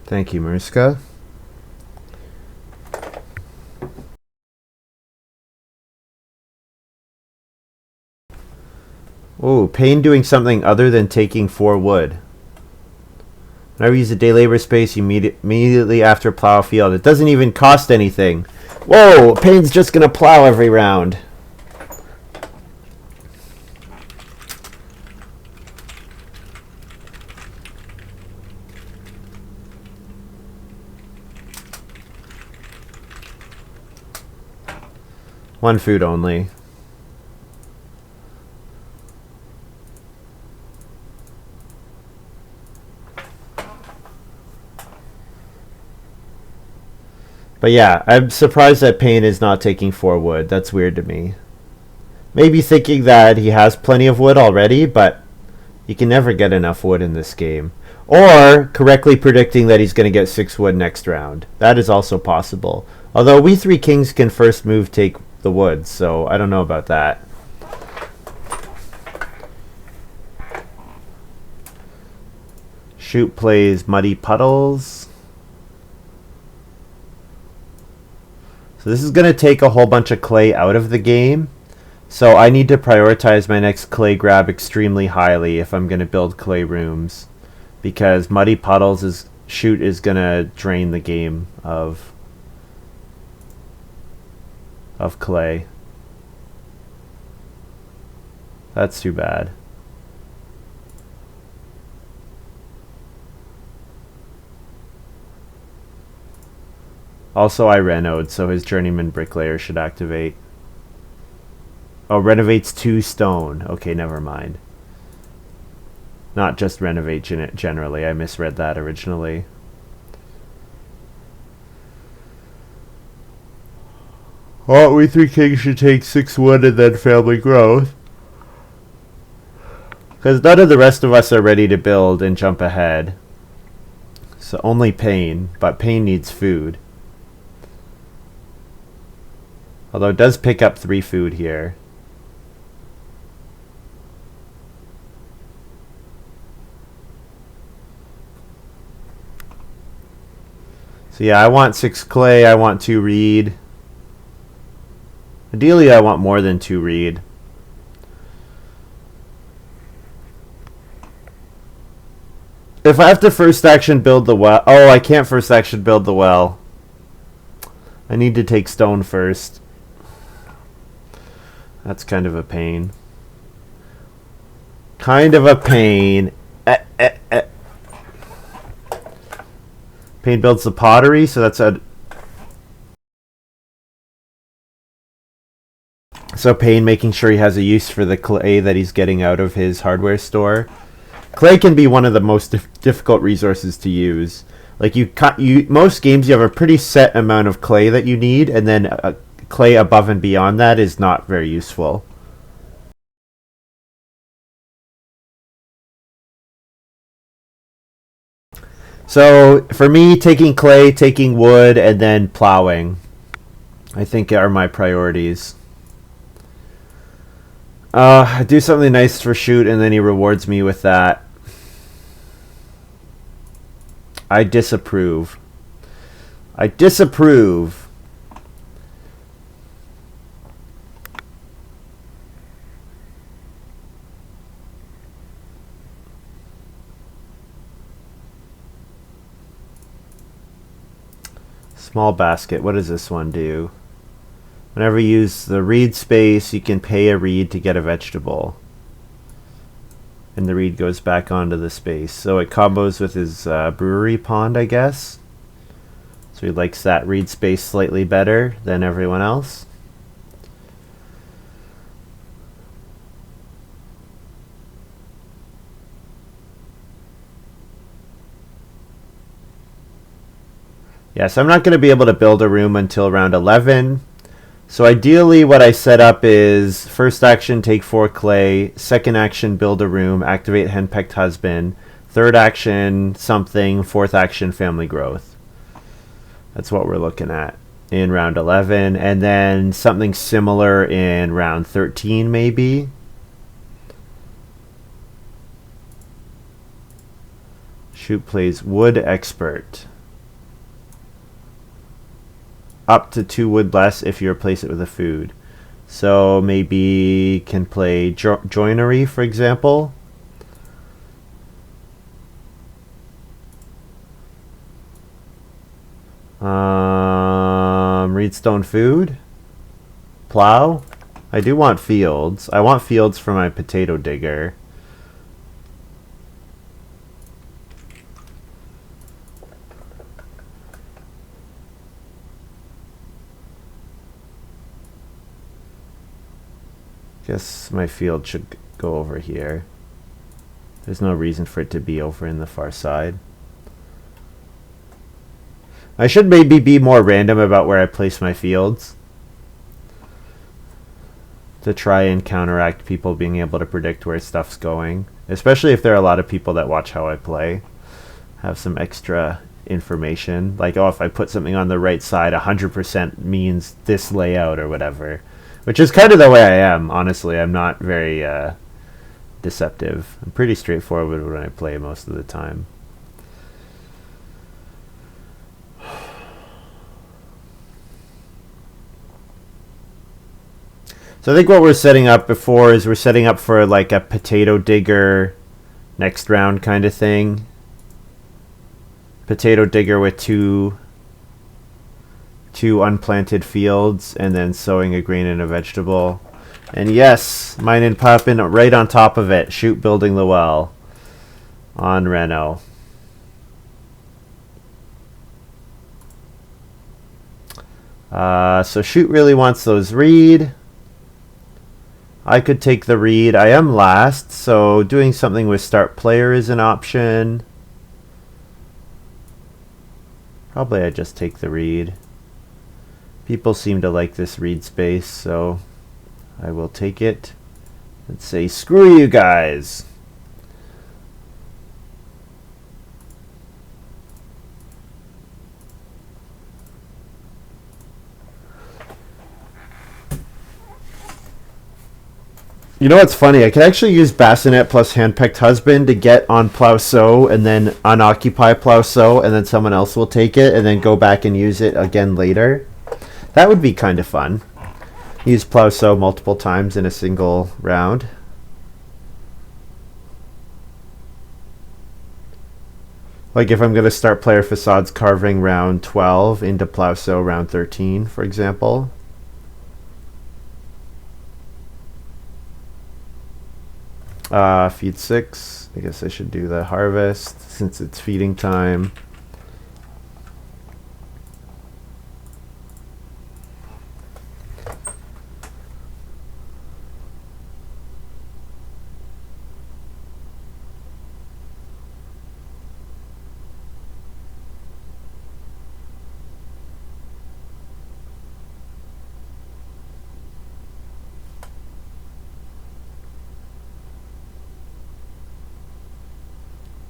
Thank you, Mariska. Oh, Pain doing something other than taking 4 wood. Whenever you use a day labor space, you immediately after plow a field. It doesn't even cost anything. Whoa, Pain's just gonna plow every round. One food only. But yeah, I'm surprised that Pain is not taking 4 wood. That's weird to me. Maybe thinking that he has plenty of wood already, but you can never get enough wood in this game. Or correctly predicting that he's going to get 6 wood next round. That is also possible. Although we 3 kings can first move take the wood, so I don't know about that. Shoot plays Muddy Puddles. So this is going to take a whole bunch of clay out of the game. So I need to prioritize my next clay grab extremely highly if I'm going to build clay rooms. Because Muddy Puddles is Shoot is going to drain the game of clay. That's too bad. Also, I renoed, so his Journeyman Bricklayer should activate. Oh, renovates 2 stone. Okay, never mind. Not just renovate generally. I misread that originally. Well, we 3 kings should take 6 wood and then family growth. Because none of the rest of us are ready to build and jump ahead. So only Pain, but Pain needs food. Although it does pick up 3 food here. So yeah, I want 6 clay, I want 2 reed. Ideally, I want more than 2 reed. If I have to first action build the well... Oh, I can't first action build the well. I need to take stone first. That's kind of a pain. Kind of a pain. Pain builds the pottery, so that's a... So Pain making sure he has a use for the clay that he's getting out of his hardware store. Clay can be one of the most difficult resources to use. Like most games you have a pretty set amount of clay that you need, and then clay above and beyond that is not very useful. So for me, taking clay, taking wood, and then plowing, I think are my priorities. I do something nice for Shoot, and then he rewards me with that. I disapprove. I disapprove. Small basket. What does this one do? Whenever you use the reed space, you can pay a reed to get a vegetable. And the reed goes back onto the space. So it combos with his brewery pond, I guess. So he likes that reed space slightly better than everyone else. Yes, I'm not going to be able to build a room until round 11. So ideally what I set up is first action take 4 clay, second action build a room, activate henpecked husband, third action something, fourth action family growth. That's what we're looking at in round 11, and then something similar in round 13 maybe. Shoot plays wood expert. Up to 2 wood less if you replace it with a food. So maybe can play joinery, for example. Reedstone food. Plow. I do want fields. I want fields for my potato digger. Guess my field should go over here. There's no reason for it to be over in the far side. I should maybe be more random about where I place my fields to try and counteract people being able to predict where stuff's going, especially if there are a lot of people that watch how I play. Have some extra information, like, oh, if I put something on the right side 100% means this layout or whatever. Which is kind of the way I am, honestly. I'm not very deceptive. I'm pretty straightforward when I play most of the time. So I think what we're setting up before is we're setting up for like a potato digger next round kind of thing. Potato digger with two unplanted fields, and then sowing a grain and a vegetable. And yes, mine and popping right on top of it. Shoot building the well on Reno. So Shoot really wants those reed. I could take the reed. I am last, so doing something with start player is an option. Probably I just take the reed. People seem to like this reed space, so I will take it and say, screw you guys. You know what's funny? I could actually use Bassinet plus Handpicked Husband to get on Plow Sow and then unoccupy Plow Sow, and then someone else will take it and then go back and use it again later. That would be kind of fun. Use Plow Sow multiple times in a single round. Like if I'm going to start player facades carving round 12 into plow sow round 13, for example. Feed 6. I guess I should do the harvest since it's feeding time.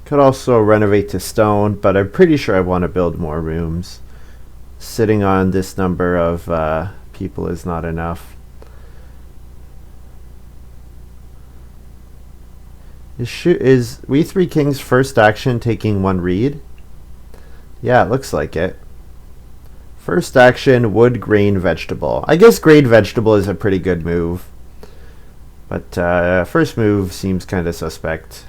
Could also renovate to stone, but I'm pretty sure I want to build more rooms. Sitting on this number of people is not enough. Is We Three Kings first action taking one reed? Yeah, it looks like it. First action, wood, grain, vegetable. I guess grain, vegetable is a pretty good move. But first move seems kind of suspect.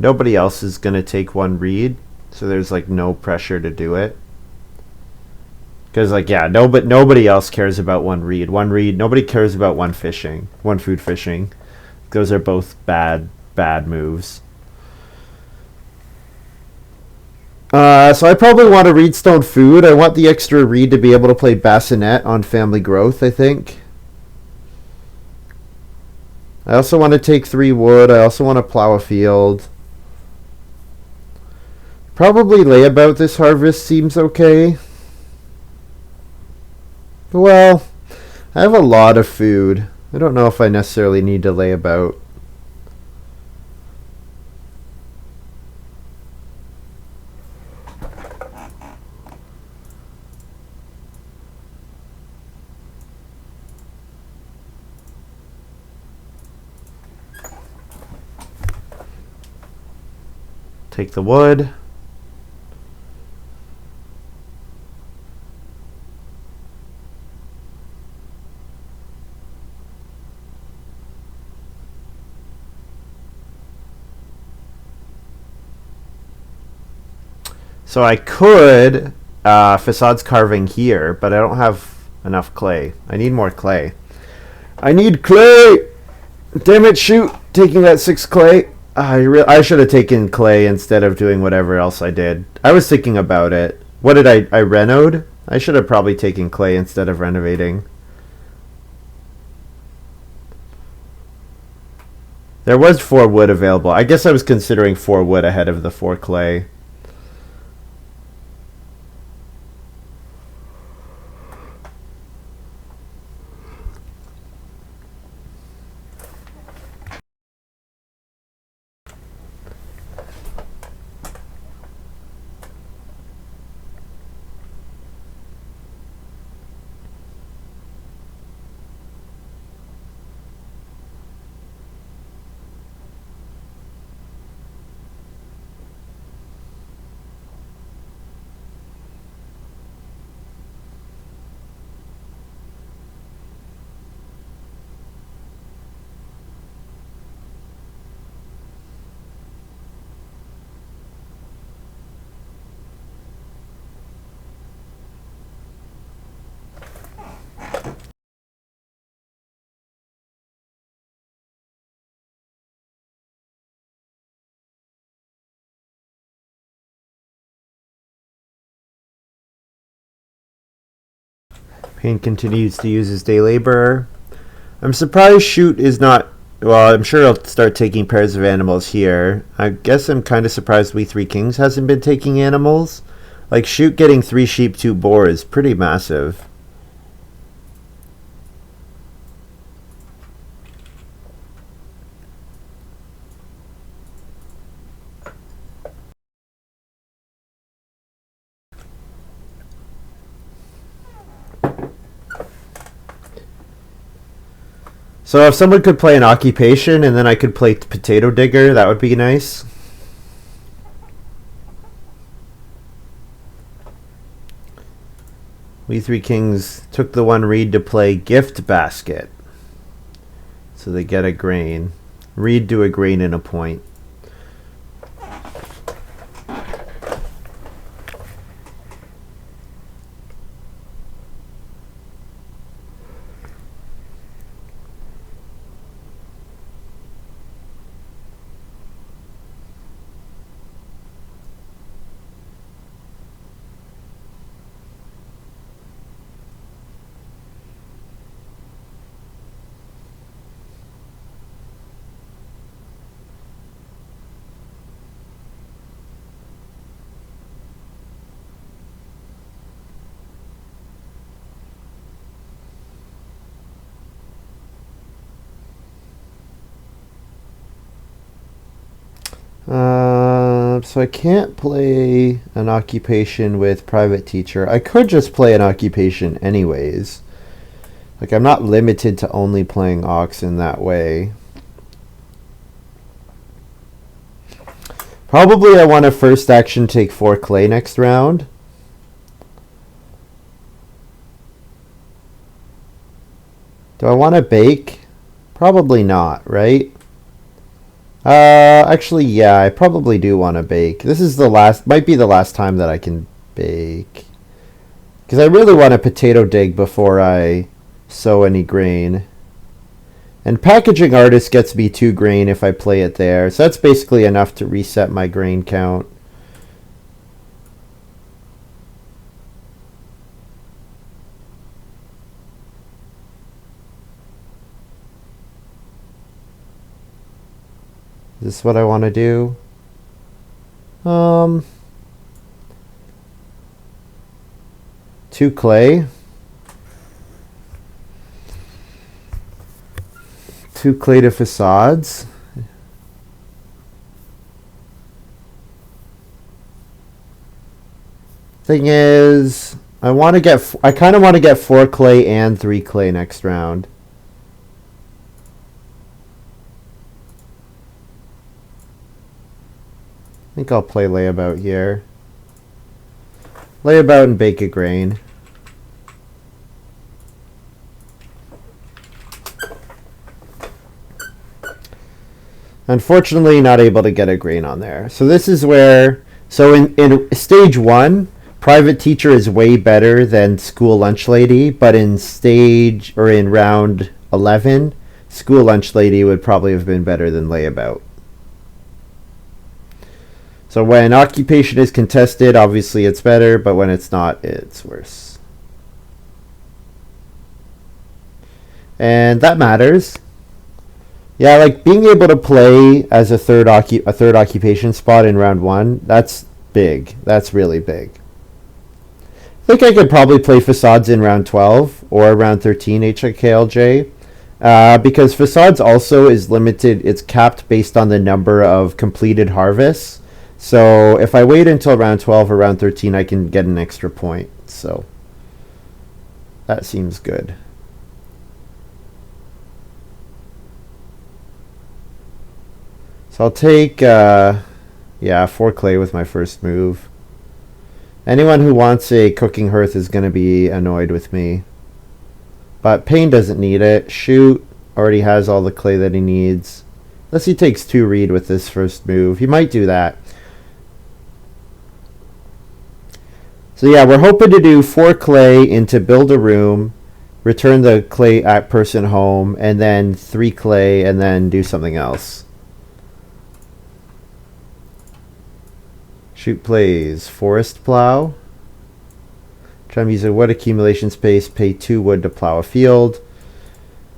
Nobody else is going to take one reed, so there's like no pressure to do it. Because like, yeah, nobody else cares about one reed. One reed, nobody cares about one food fishing. Those are both bad moves. So I probably want to reed stone food. I want the extra reed to be able to play bassinet on family growth, I think. I also want to take 3 wood. I also want to plow a field. Probably layabout this harvest seems okay. Well, I have a lot of food. I don't know if I necessarily need to layabout. Take the wood. So I could facades carving here, but I don't have enough clay. I need more clay. I need clay! Damn it, shoot! Taking that 6 clay. I should have taken clay instead of doing whatever else I did. I was thinking about it. What did I renoed? I should have probably taken clay instead of renovating. There was 4 wood available. I guess I was considering 4 wood ahead of the 4 clay. Payne continues to use his day laborer. I'm surprised Shoot is not... Well, I'm sure he'll start taking pairs of animals here. I guess I'm kind of surprised We Three Kings hasn't been taking animals. Like, Shoot getting 3 sheep, 2 boar is pretty massive. So if someone could play an occupation and then I could play potato digger, that would be nice. We Three Kings took the 1 reed to play gift basket. So they get a grain. Reed do a grain and a point. So I can't play an occupation with private teacher. I could just play an occupation anyways. Like, I'm not limited to only playing Ox in that way. Probably I want to first action take 4 clay next round. Do I want to bake? Probably not, right? Actually, yeah, I probably do want to bake. This is might be the last time that I can bake. Because I really want a potato dig before I sow any grain. And Packaging Artist gets me 2 grain if I play it there. So that's basically enough to reset my grain count. Is this what I want to do? 2 clay. 2 clay to facades. Thing is, I kind of want to get 4 clay and 3 clay next round. I think I'll play layabout here. Layabout and bake a grain. Unfortunately, not able to get a grain on there. So this is where, so in stage 1, private teacher is way better than school lunch lady, but in round 11, school lunch lady would probably have been better than layabout. So when occupation is contested, obviously it's better, but when it's not, it's worse. And that matters. Yeah, like being able to play as a third occupation spot in round 1, that's big. That's really big. I think I could probably play facades in round 12 or round 13 HIKLJ. Because facades also is limited, it's capped based on the number of completed harvests. So if I wait until round 12 or round 13, I can get an extra point. So that seems good. So I'll take, 4 clay with my first move. Anyone who wants a cooking hearth is going to be annoyed with me. But Payne doesn't need it. Shoot already has all the clay that he needs. Unless he takes 2 reed with this first move. He might do that. So yeah, we're hoping to do 4 clay into build a room, return the clay person home, and then 3 clay, and then do something else. Shoot plays forest plow. Try to use a wood accumulation space, pay 2 wood to plow a field.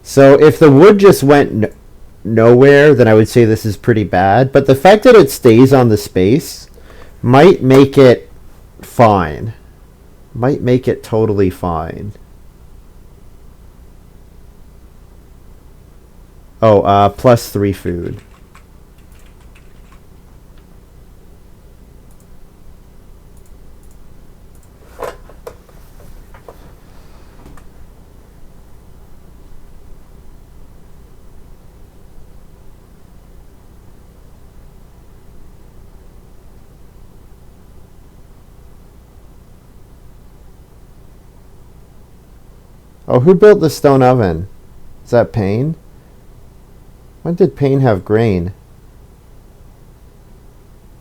So if the wood just went nowhere, then I would say this is pretty bad. But the fact that it stays on the space might make it fine. Might make it totally fine. Oh, plus 3 food. Oh, who built the stone oven? Is that Payne? When did Payne have grain?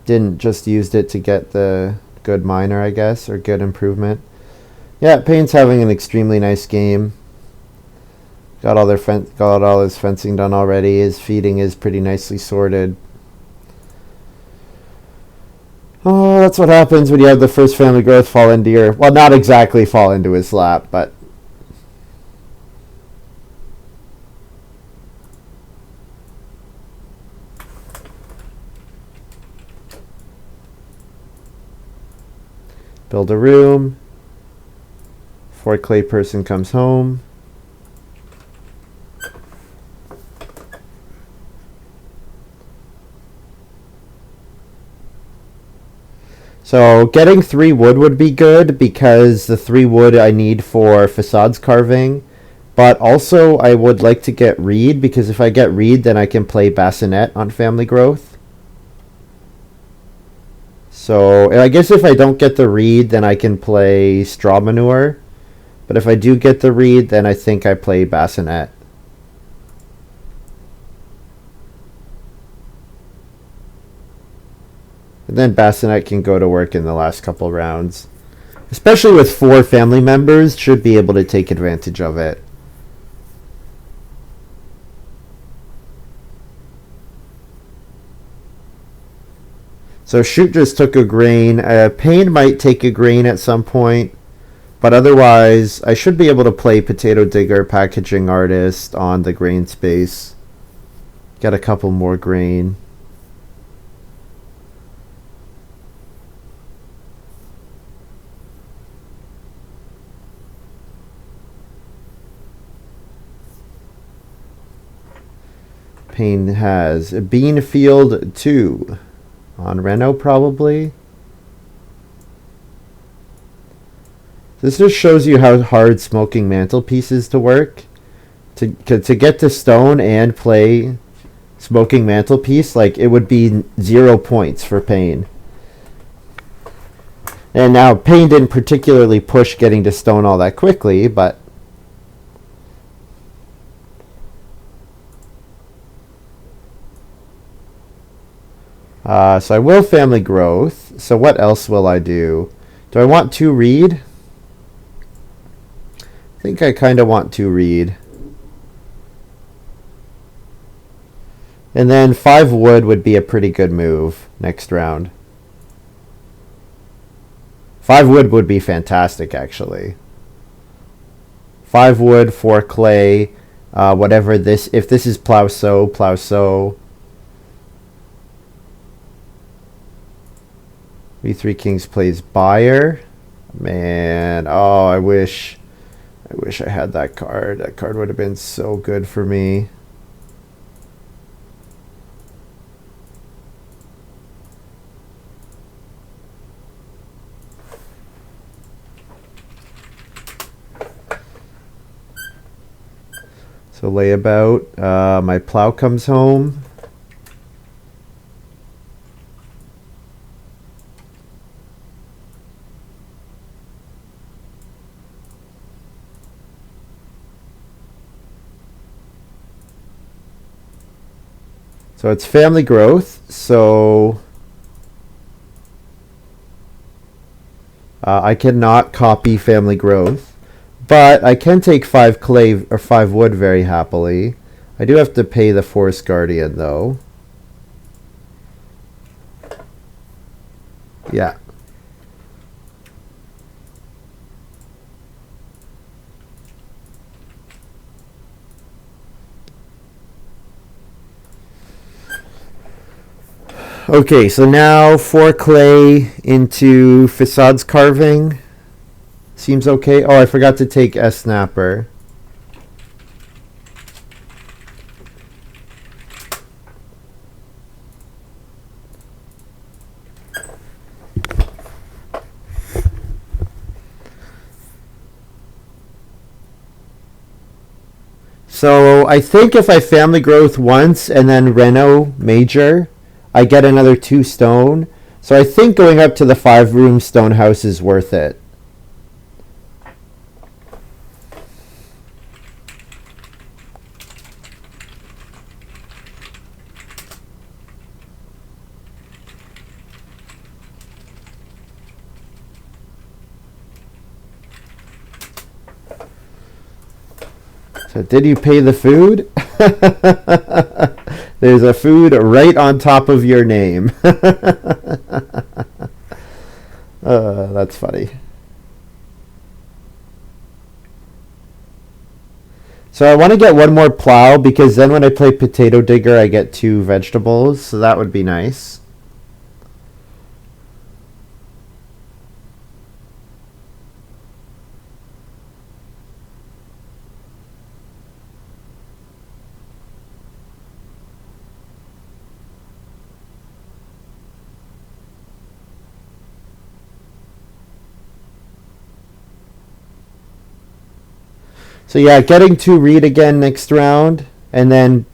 Didn't just used it to get the good miner, I guess, or good improvement. Yeah, Payne's having an extremely nice game. Got all his fencing done already. His feeding is pretty nicely sorted. Oh, that's what happens when you have the first family growth fall into your... Well, not exactly fall into his lap, but... Build a room. 4 clay person comes home. So getting 3 wood would be good because the 3 wood I need for facades carving. But also I would like to get reed because if I get reed then I can play bassinet on family growth. So I guess if I don't get the reed then I can play straw manure. But if I do get the reed then I think I play bassinet. And then bassinet can go to work in the last couple rounds. Especially with 4 family members, should be able to take advantage of it. So Shoot just took a grain. Pain might take a grain at some point. But otherwise, I should be able to play Potato Digger, Packaging Artist on the grain space. Get a couple more grain. Payne has a Bean Field 2 on Reno probably. This just shows you how hard Smoking Mantelpiece is to work. To get to stone and play Smoking Mantelpiece, like it would be 0 points for Payne. And now Payne didn't particularly push getting to stone all that quickly, but so I will family growth. So what else will I do? Do I want 2 reed? I think I kind of want 2 reed. And then 5 wood would be a pretty good move next round. 5 wood would be fantastic, actually. 5 wood, 4 clay, whatever this, if this is plow sow, plow sow. V3 Kings plays Buyer. Man, oh, I wish I had that card. That card would have been so good for me. So layabout, my plow comes home. So it's family growth, so I cannot copy family growth, but I can take 5 clay or 5 wood very happily. I do have to pay the Forest Guardian though. Yeah. Okay, so now 4 clay into facades carving. Seems okay. Oh, I forgot to take S snapper. So I think if I family growth once and then Reno major, I get another 2 stone. So I think going up to the 5-room stone house is worth it. So did you pay the food? There's a food right on top of your name. That's funny. So I want to get 1 more plow because then when I play Potato Digger I get 2 vegetables, so that would be nice. So yeah, getting 2 reed again next round, and then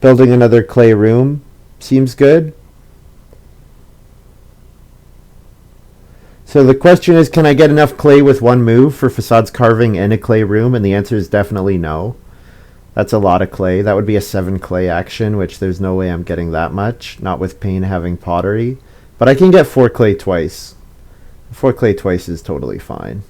building another clay room seems good. So the question is, can I get enough clay with 1 move for facades carving and a clay room? And the answer is definitely no. That's a lot of clay. That would be a 7 clay action, which there's no way I'm getting that much. Not with Pain having pottery. But I can get 4 clay twice. 4 clay twice is totally fine.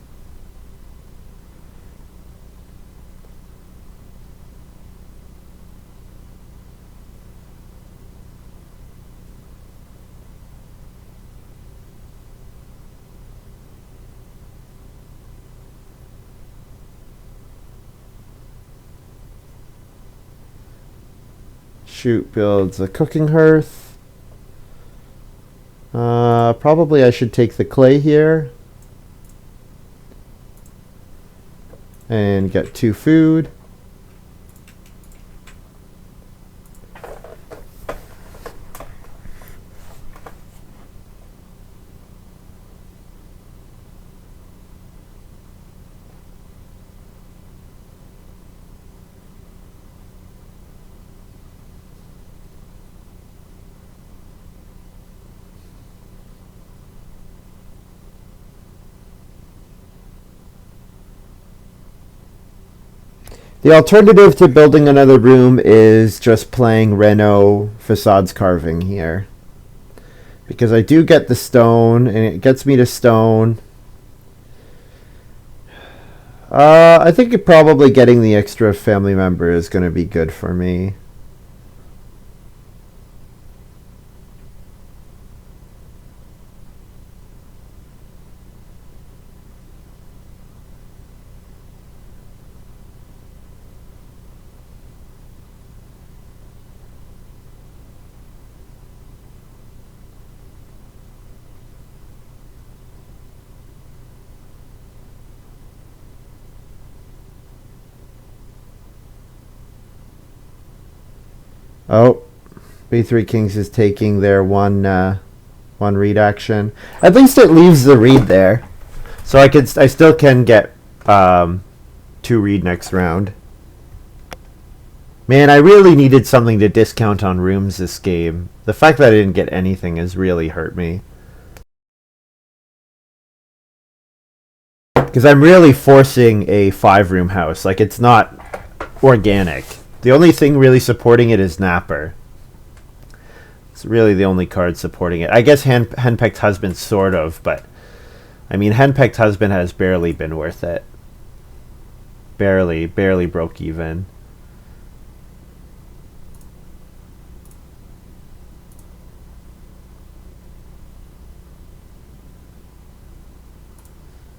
Shoot builds a cooking hearth. Probably I should take the clay here and get 2 food. The alternative to building another room is just playing Reno facades carving here. Because I do get the stone, and it gets me to stone. I think probably getting the extra family member is going to be good for me. Oh, B3 Kings is taking their one read action. At least it leaves the read there, so I still can get 2 read next round. Man, I really needed something to discount on rooms this game. The fact that I didn't get anything has really hurt me. Because I'm really forcing a 5-room house. Like, it's not organic. The only thing really supporting it is Napper. It's really the only card supporting it. I guess Henpecked Husband, sort of, but I mean, Henpecked Husband has barely been worth it. Barely broke even.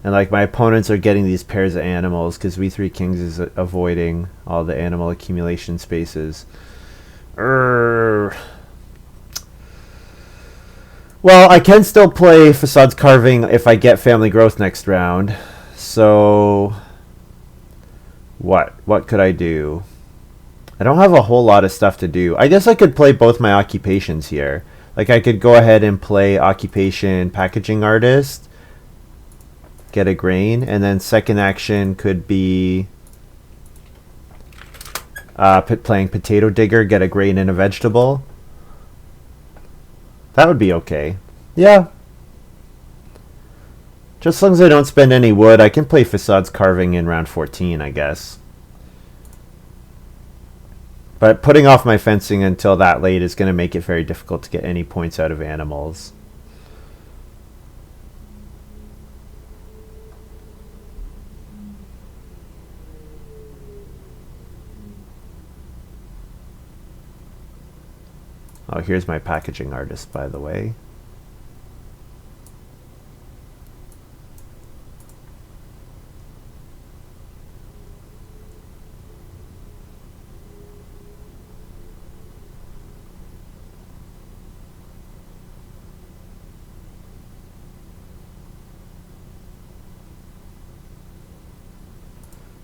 And like my opponents are getting these pairs of animals because V3 Kings is avoiding all the animal accumulation spaces. Well, I can still play Facades Carving if I get Family Growth next round. So what could I do? I don't have a whole lot of stuff to do. I guess I could play both my occupations here. Like I could go ahead and play Occupation Packaging Artist, get a grain, and then second action could be playing Potato Digger, get a grain and a vegetable. That would be okay. Yeah. Just as long as I don't spend any wood, I can play Facades Carving in round 14, I guess. But putting off my fencing until that late is going to make it very difficult to get any points out of animals. Oh, here's my packaging artist, by the way.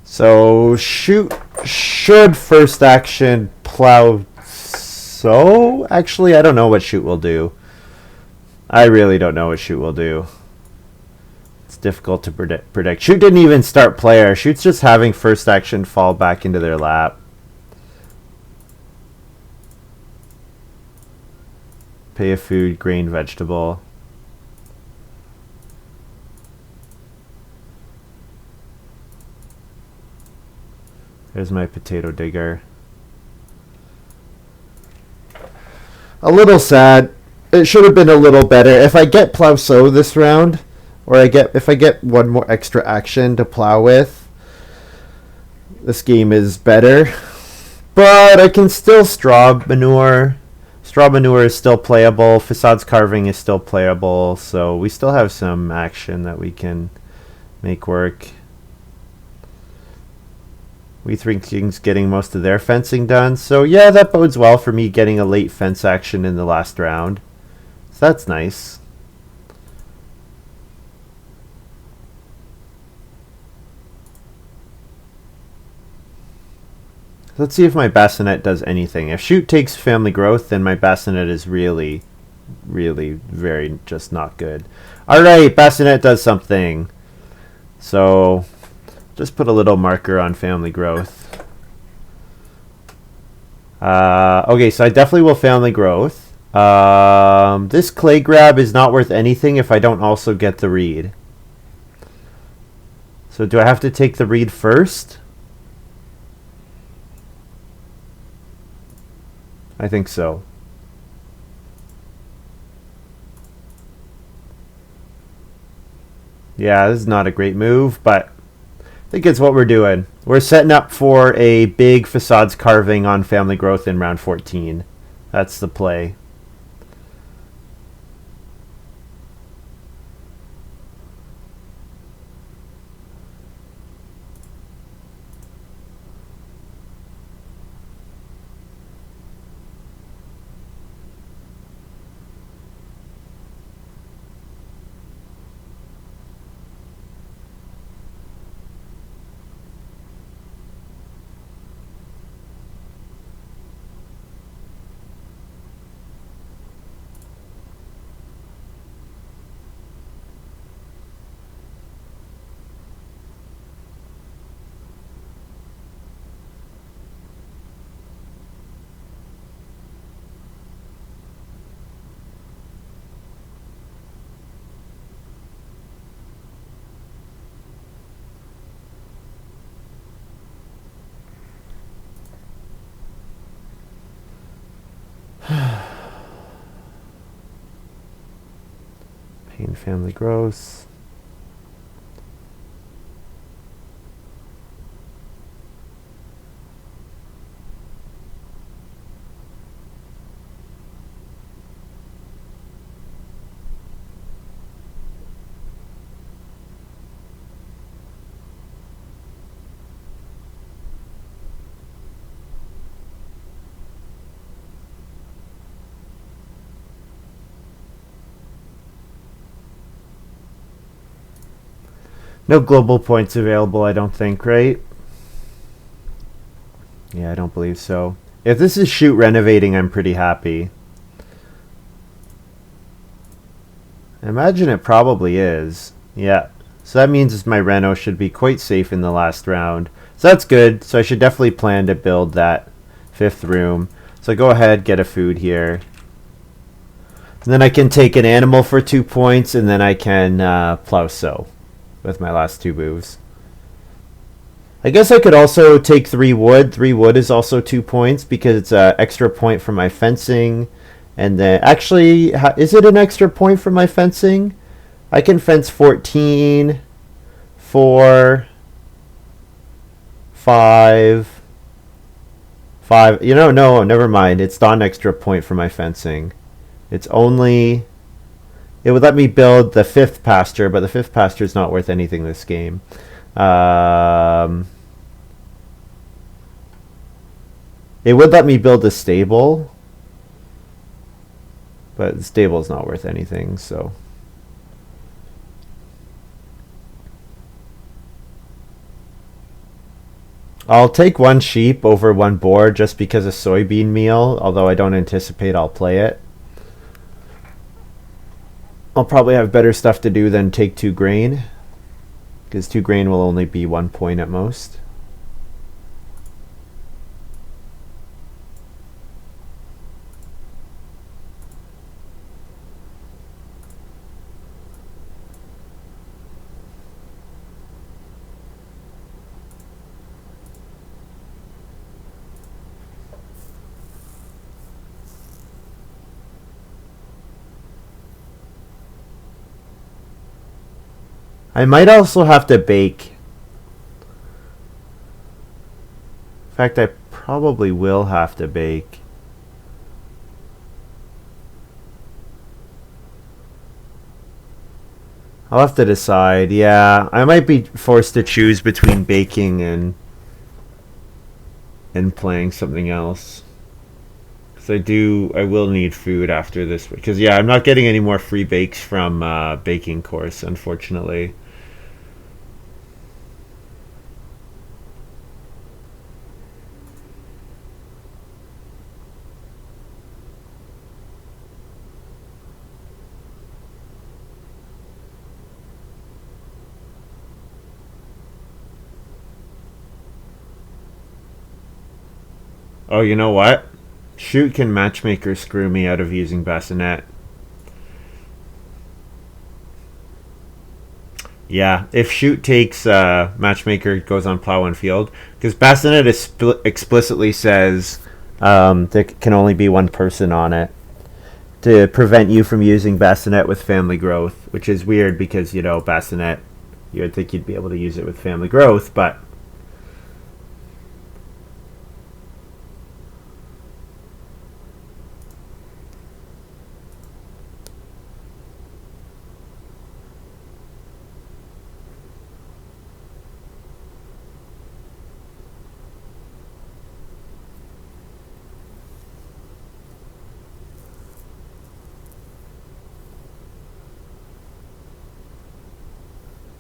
So shoot should first action plow. So actually, I don't know what shoot will do. I really don't know what shoot will do. It's difficult to predict. Shoot didn't even start player. Shoot's just having first action fall back into their lap. Pay a food, grain, vegetable. There's my potato digger. A little sad. It should have been a little better. If I get plow sow this round, or if I get one more extra action to plow with, this game is better. But I can still straw manure. Straw manure is still playable. Facades carving is still playable. So we still have some action that we can make work. We Three Kings getting most of their fencing done. So yeah, that bodes well for me getting a late fence action in the last round. So that's nice. Let's see if my bassinet does anything. If shoot takes family growth, then my bassinet is really, really very just not good. Alright, bassinet does something. So just put a little marker on family growth. Okay, so I definitely will family growth. This clay grab is not worth anything if I don't also get the reed. So do I have to take the reed first? I think so. Yeah, this is not a great move, but I think it's what we're doing. We're setting up for a big facades carving on family growth in round 14. That's the play. Pain family growth. No global points available, I don't think, right? Yeah, I don't believe so. If this is shoot renovating, I'm pretty happy. I imagine it probably is. Yeah. So that means my reno should be quite safe in the last round. So that's good. So I should definitely plan to build that 5th room. So go ahead, get a food here. And then I can take an animal for 2 points, and then I can plow sow with my last 2 moves. I guess I could also take 3 wood. 3 wood is also 2 points because it's an extra point for my fencing. And then, actually, is it an extra point for my fencing? I can fence 14, 4, 5, 5. You know, no, never mind. It's not an extra point for my fencing. It's only... It would let me build the 5th pasture, but the 5th pasture is not worth anything this game. It would let me build a stable, but the stable is not worth anything, so... I'll take 1 sheep over 1 boar just because of soybean meal, although I don't anticipate I'll play it. I'll probably have better stuff to do than take 2 grain. because 2 grain will only be 1 point at most. I might also have to bake. In fact, I probably will have to bake. I'll have to decide. Yeah, I might be forced to choose between baking and playing something else. Because I will need food after this. Because yeah, I'm not getting any more free bakes from baking course, unfortunately. Oh, you know what? Shoot, can Matchmaker screw me out of using Bassinet? Yeah, if Shoot takes Matchmaker goes on plow and field, because Bassinet explicitly says there can only be one person on it to prevent you from using Bassinet with family growth, which is weird because, you know, Bassinet, you would think you'd be able to use it with family growth, but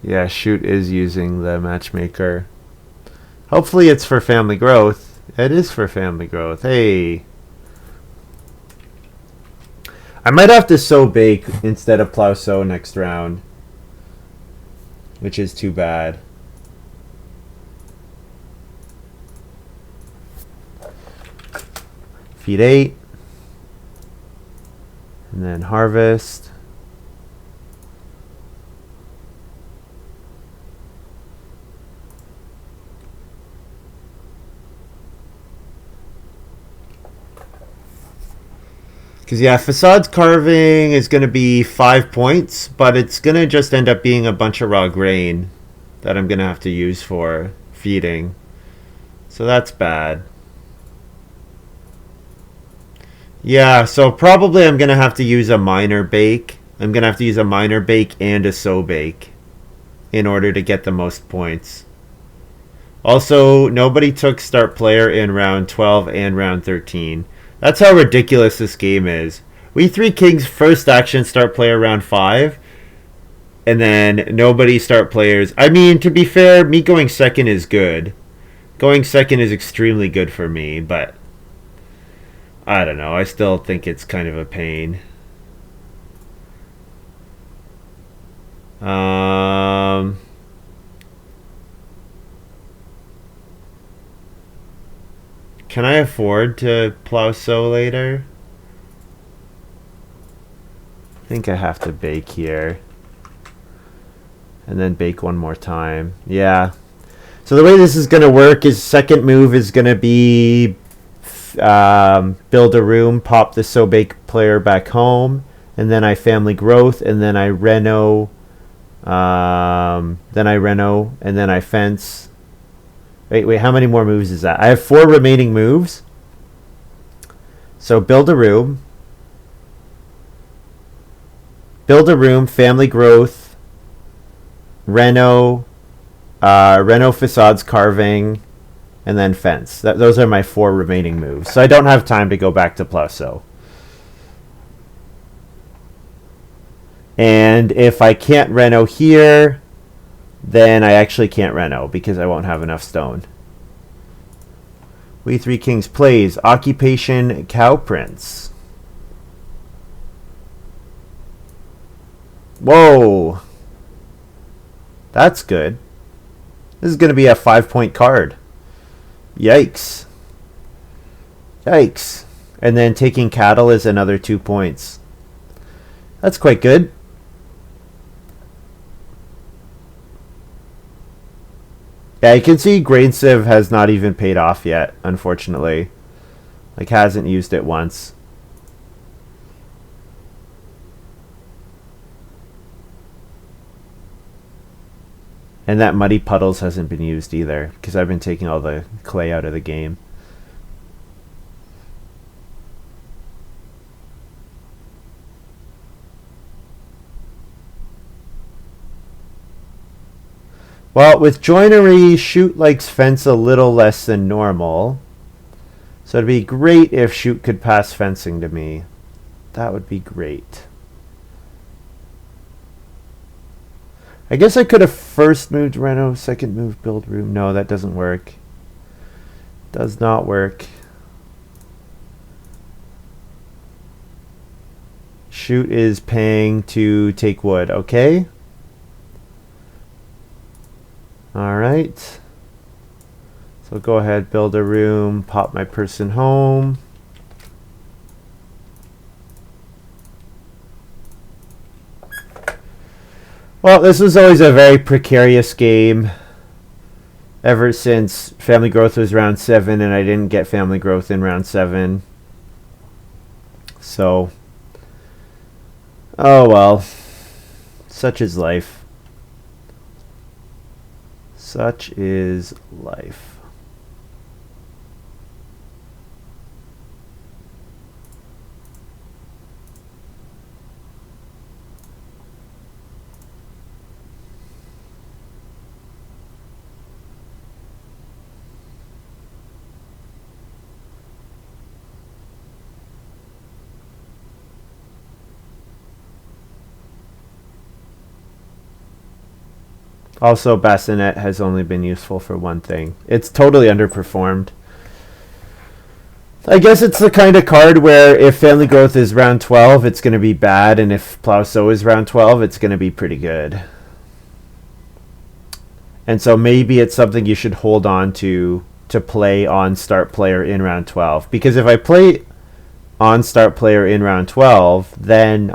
yeah, Shoot is using the Matchmaker. Hopefully it's for family growth. It is for family growth. Hey. I might have to sow bake instead of plow sow next round, which is too bad. Feed 8. And then harvest. Because, yeah, Facades Carving is going to be 5 points, but it's going to just end up being a bunch of raw grain that I'm going to have to use for feeding. So that's bad. Yeah, so probably I'm going to have to use a minor bake. I'm going to have to use a minor bake and a sow bake in order to get the most points. Also, nobody took start player in round 12 and round 13. That's how ridiculous this game is. We 3 Kings first action start player round 5. And then nobody start players. I mean, to be fair, me going second is good. Going second is extremely good for me, but I don't know. I still think it's kind of a pain. Can I afford to plow sow later? I think I have to bake here. And then bake one more time. Yeah. So the way this is going to work is second move is going to be build a room, pop the sow bake player back home, and then I family growth, and then I reno, and then I fence. Wait, how many more moves is that? I have 4 remaining moves. So build a room, family growth, reno facades carving, and then fence. Those are my 4 remaining moves. So I don't have time to go back to plow sow. And if I can't reno here, then I actually can't reno because I won't have enough stone. We 3 Kings plays Occupation Cow Prince. Whoa. That's good. This is going to be a 5-point card. Yikes. Yikes. And then taking cattle is another 2 points. That's quite good. Yeah, you can see Grain Sieve has not even paid off yet, unfortunately. Like, hasn't used it once. And that Muddy Puddles hasn't been used either, because I've been taking all the clay out of the game. Well, with joinery, Shoot likes fence a little less than normal. So it'd be great if Shoot could pass fencing to me. That would be great. I guess I could have first moved Reno, second moved Build Room. No, that doesn't work. Does not work. Shoot is paying to take wood. Okay. Alright. So go ahead, build a room, pop my person home. Well, this was always a very precarious game. Ever since family growth was round 7 and I didn't get family growth in round 7. So, oh well. Such is life. Such is life. Also, Bassinet has only been useful for one thing. It's totally underperformed. I guess it's the kind of card where if Family Growth is round 12, it's going to be bad, and if Plow Sow is round 12, it's going to be pretty good. And so maybe it's something you should hold on to play on Start Player in round 12. Because if I play on Start Player in round 12, then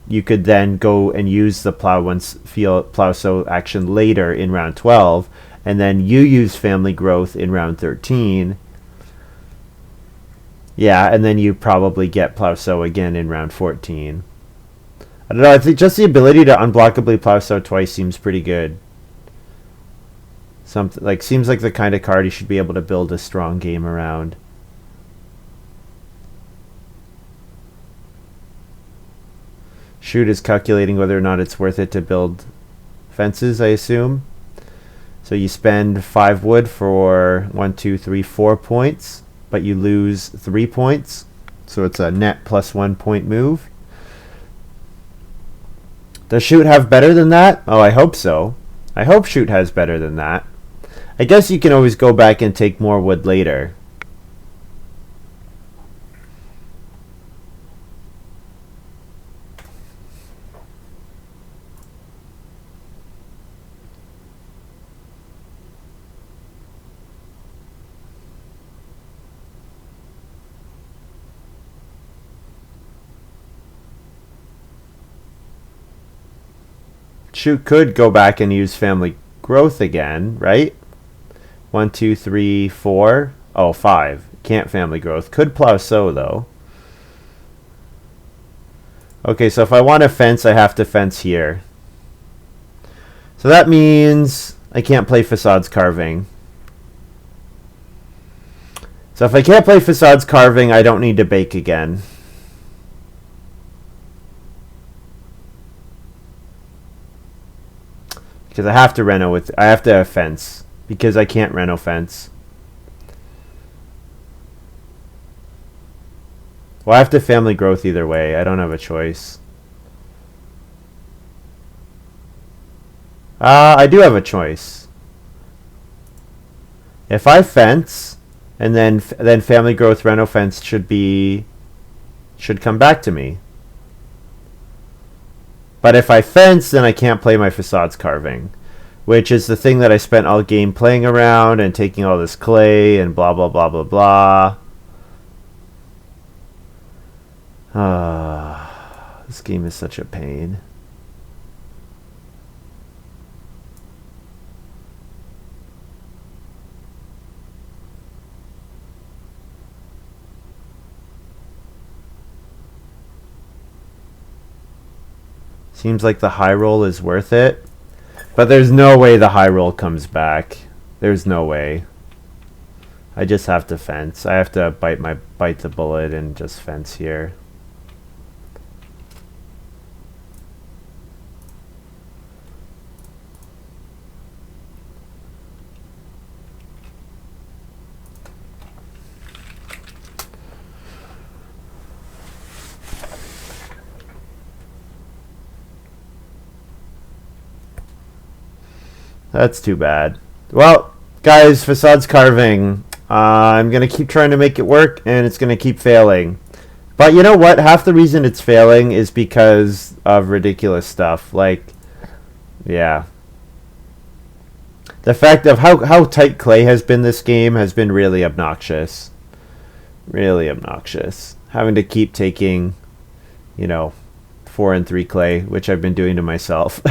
you could then go and use the Plow Sow action later in round 12, and then you use Family Growth in round 13. Yeah, and then you probably get Plow Sow again in round 14. I don't know, I think just the ability to unblockably Plow Sow twice seems pretty good. Seems like the kind of card you should be able to build a strong game around. Shoot is calculating whether or not it's worth it to build fences, I assume. So you spend 5 wood for 1, 2, 3, 4 points, but you lose 3 points. So it's a net plus 1 point move. Does Shoot have better than that? Oh, I hope so. I hope Shoot has better than that. I guess you can always go back and take more wood later. Shoot could go back and use Family Growth again, right? 1, 2, 3, 4. Oh, 5. Can't Family Growth. Could Plow Sow, though. Okay, so if I want to fence, I have to fence here. So that means I can't play Facades Carving. So if I can't play Facades Carving, I don't need to bake again. Because I have to fence. Because I can't Reno fence. Well, I have to Family Growth either way. I don't have a choice. I do have a choice. If I fence, and then Family Growth Reno fence should come back to me. But if I fence, then I can't play my Facades Carving. which is the thing that I spent all game playing around and taking all this clay and blah blah blah blah blah. This game is such a pain. Seems like the high roll is worth it. But there's no way the high roll comes back. There's no way. I just have to fence. I have to bite the bullet and just fence here. That's too bad. Well, guys, Facades Carving. I'm going to keep trying to make it work, and it's going to keep failing. But you know what? Half the reason it's failing is because of ridiculous stuff. Like, yeah. The fact of how tight clay has been this game has been really obnoxious. Really obnoxious. Having to keep taking, 4 and 3 clay, which I've been doing to myself.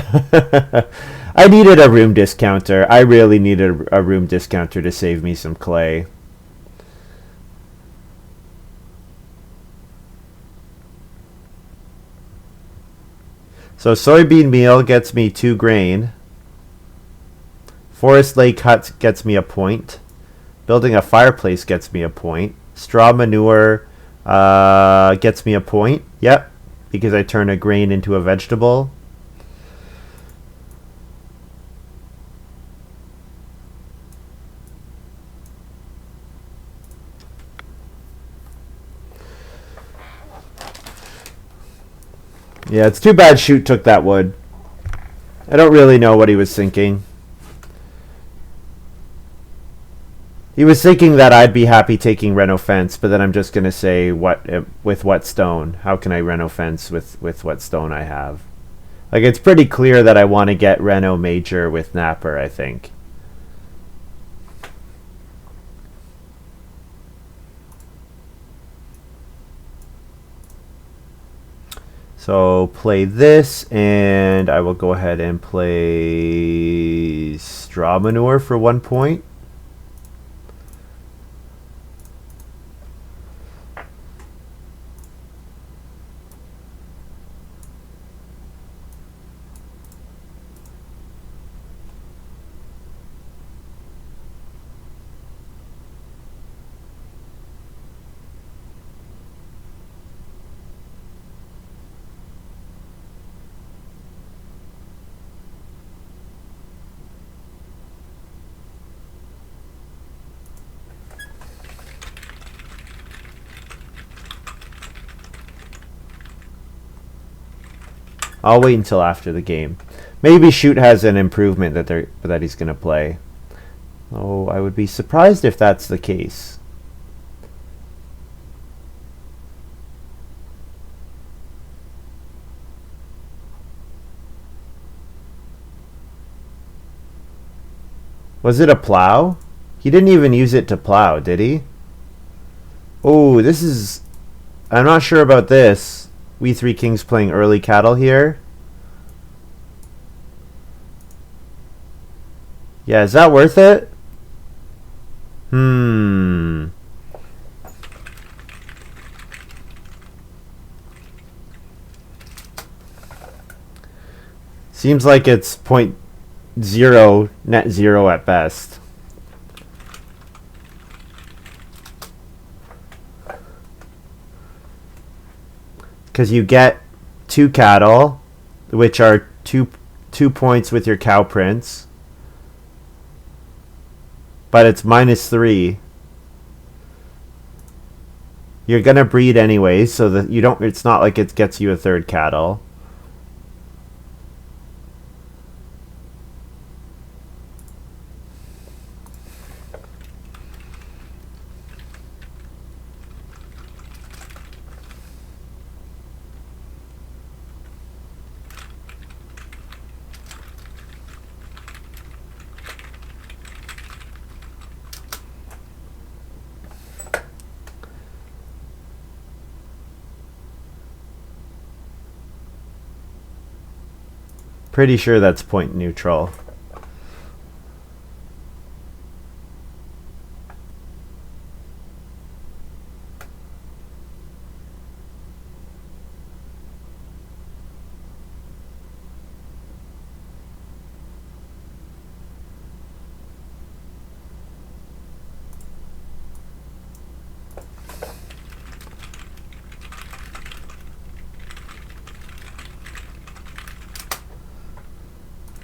I needed a room discounter. I really needed a room discounter to save me some clay. So soybean meal gets me 2 grain. Forest lake hut gets me a point. Building a fireplace gets me a point. Straw manure gets me a point. Yep, because I turn a grain into a vegetable. Yeah, it's too bad Shoot took that wood. I don't really know what he was thinking. He was thinking that I'd be happy taking Reno fence, but then I'm just going to say, with what stone? How can I Reno fence with what stone I have? Like, it's pretty clear that I want to get Reno major with Napper, I think. So play this, and I will go ahead and play Straw Manure for 1 point. I'll wait until after the game. Maybe Shoot has an improvement that he's going to play. Oh, I would be surprised if that's the case. Was it a plow? He didn't even use it to plow, did he? Oh, this is... I'm not sure about this. We Three Kings playing early cattle here. Yeah, is that worth it? Seems like it's 0.0, net 0 at best. Because you get 2 cattle, which are two points with your cow prints, but it's -3. You're gonna breed anyway, so that you don't. It's not like it gets you a 3rd cattle. Pretty sure that's point neutral.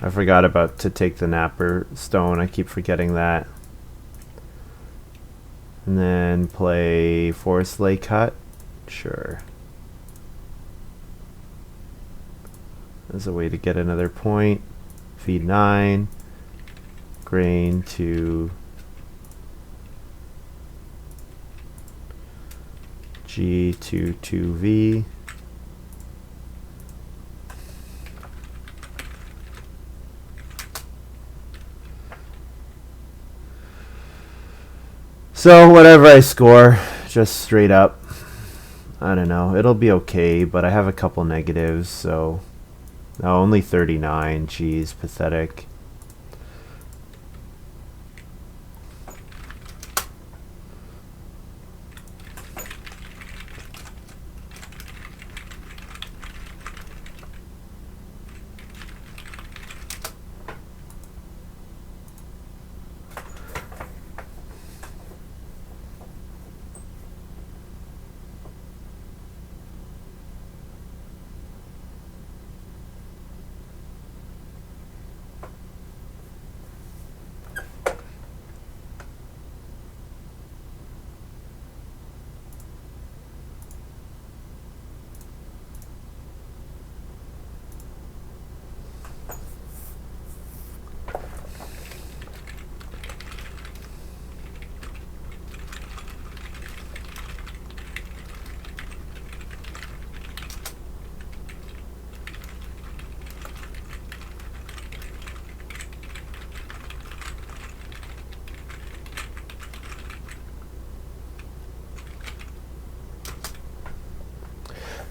I forgot about to take the Napper Stone. I keep forgetting that. And then play Forest Lake Hut. Sure. There's a way to get another point. Feed 9. Grain to G to 2V. So whatever I score, just straight up, I don't know, it'll be okay, but I have a couple negatives, so no, only 39. Geez, pathetic.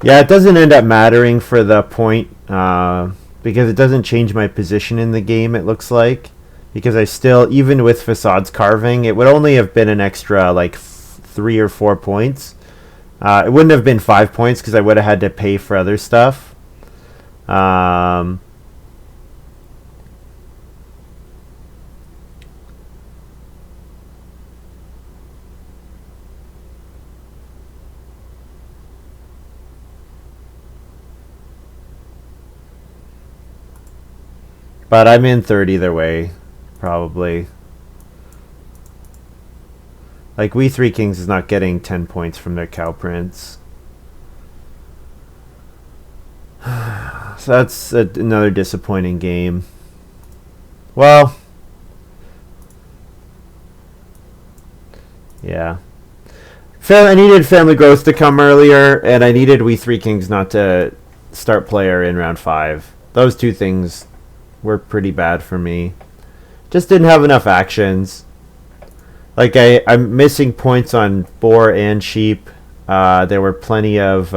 Yeah, it doesn't end up mattering for the point because it doesn't change my position in the game, it looks like. Because I still, even with Facades Carving, it would only have been an extra like 3 or 4 points. It wouldn't have been 5 points because I would have had to pay for other stuff. But I'm in third either way, probably. Like, We Three Kings is not getting 10 points from their cow prints. So that's another disappointing game. Well, yeah. I needed Family Growth to come earlier, and I needed We Three Kings not to start player in round 5. Those two things were pretty bad for me. Just didn't have enough actions. Like, I'm missing points on boar and sheep. There were plenty of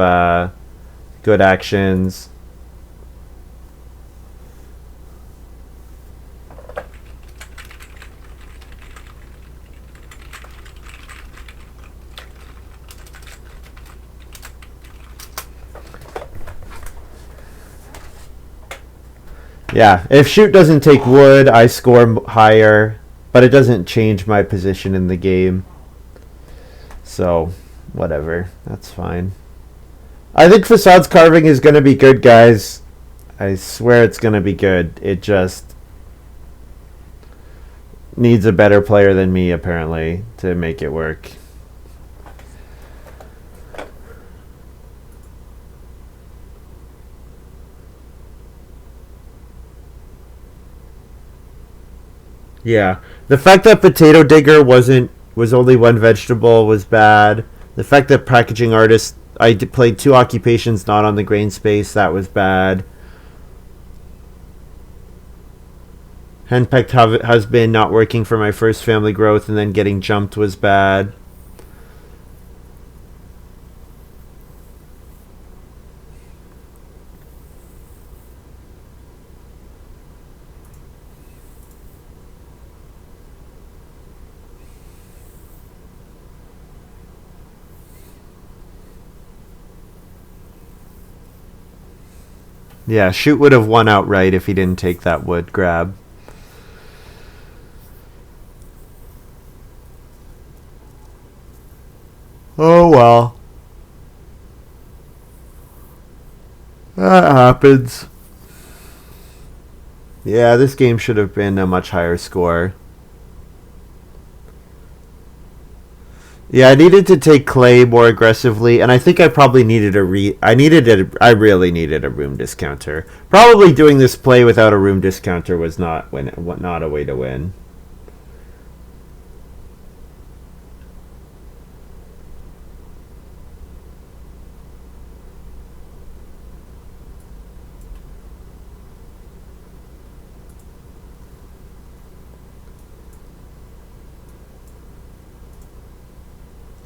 good actions. Yeah, if shoot doesn't take wood, I score higher, but it doesn't change my position in the game. So, whatever. That's fine. I think Facades Carving is going to be good, guys. I swear it's going to be good. It just needs a better player than me, apparently, to make it work. Yeah, the fact that Potato Digger was only one vegetable was bad. The fact that Packaging Artist played 2 occupations not on the grain space, that was bad. Henpecked Husband not working for my first Family Growth and then getting jumped was bad. Yeah, shoot would have won outright if he didn't take that wood grab. Oh well. That happens. Yeah, this game should have been a much higher score. Yeah, I needed to take clay more aggressively, and I think I probably needed I really needed a room discounter. Probably doing this play without a room discounter was not a way to win.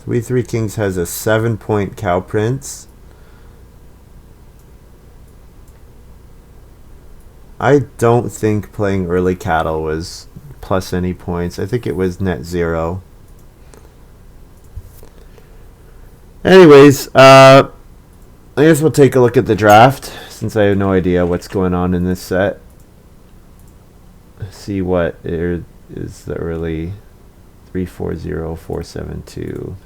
We Three Kings has a 7-point cow prince. I don't think playing early cattle was plus any points. I think it was net zero. Anyways, I guess we'll take a look at the draft since I have no idea what's going on in this set. See what is the early 340472.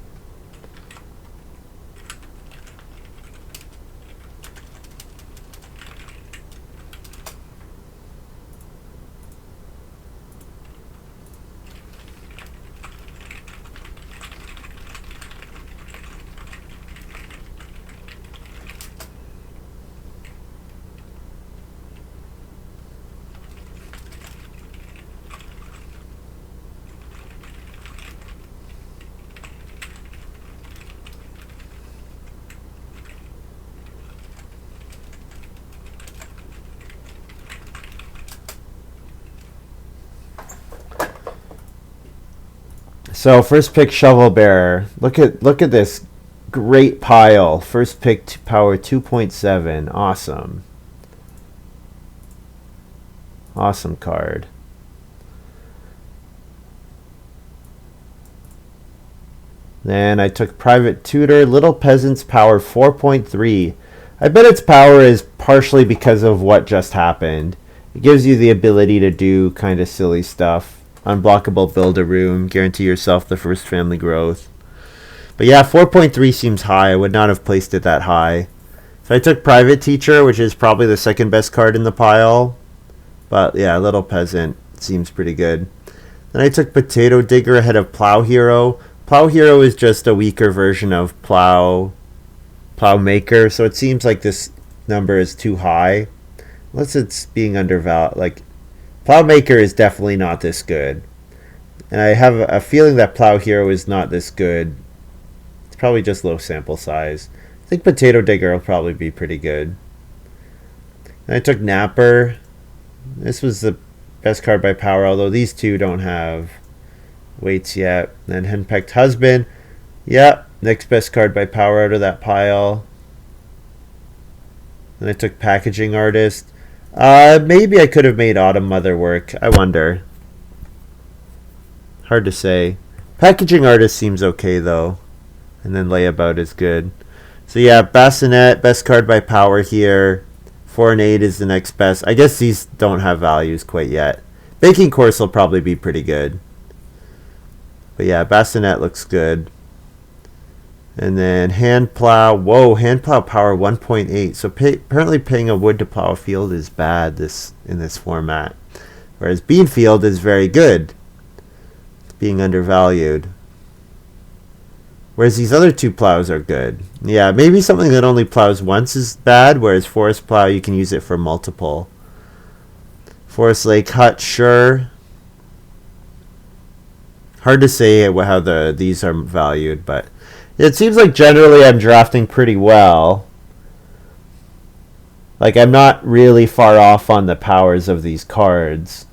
So first pick shovel bearer. Look at this great pile. First pick power 2.7. Awesome. Awesome card. Then I took private tutor. Little peasants power 4.3. I bet its power is partially because of what just happened. It gives you the ability to do kind of silly stuff. Unblockable build a room, guarantee yourself the first family growth. But yeah, 4.3 seems high. I would not have placed it that high. So I took private teacher, which is probably the second best card in the pile. But yeah, little peasant seems pretty good. Then I took potato digger ahead of plow hero. Plow hero is just a weaker version of plow maker, so it seems like this number is too high. Unless it's being undervalued, like Plowmaker is definitely not this good. And I have a feeling that Plow Hero is not this good. It's probably just low sample size. I think Potato Digger will probably be pretty good. And I took Napper. This was the best card by power, although these two don't have weights yet. Then Henpecked Husband. Yep, next best card by power out of that pile. Then I took Packaging Artist. Maybe I could have made Autumn Mother work. I wonder. Hard to say. Packaging Artist seems okay, though. And then Layabout is good. So yeah, Bassinet, best card by power here. 4 and 8 is the next best. I guess these don't have values quite yet. Baking Course will probably be pretty good. But yeah, Bassinet looks good. And then hand plow. Whoa, hand plow power 1.8. So apparently paying a wood to plow a field is bad in this format. Whereas Beanfield is very good. Being undervalued. Whereas these other two plows are good. Yeah, maybe something that only plows once is bad, whereas Forest Plow, you can use it for multiple. Forest Lake Hut, sure. Hard to say how these are valued, but it seems like generally I'm drafting pretty well. Like, I'm not really far off on the powers of these cards.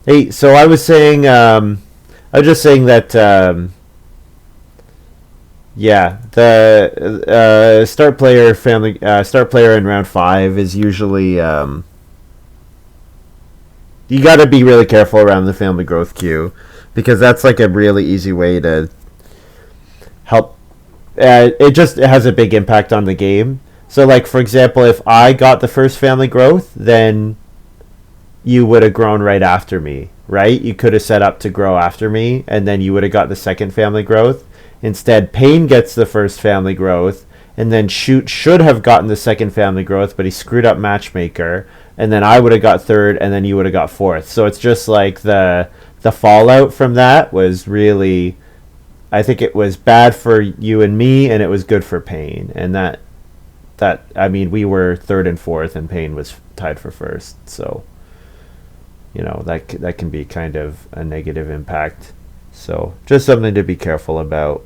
Hey, so I was saying, I was just saying that Yeah, the start player in round 5 is usually you got to be really careful around the family growth queue because that's like a really easy way to help. It has a big impact on the game. So, like for example, if I got the first family growth, then you would have grown right after me, right? You could have set up to grow after me, and then you would have got the second family growth. Instead, Payne gets the first family growth, and then Shoot should have gotten the second family growth, but he screwed up Matchmaker, and then I would have got third, and then you would have got fourth. So it's just like the fallout from that was really, I think it was bad for you and me, and it was good for Payne, and that I mean we were third and fourth, and Payne was tied for first, so that can be kind of a negative impact. So just something to be careful about.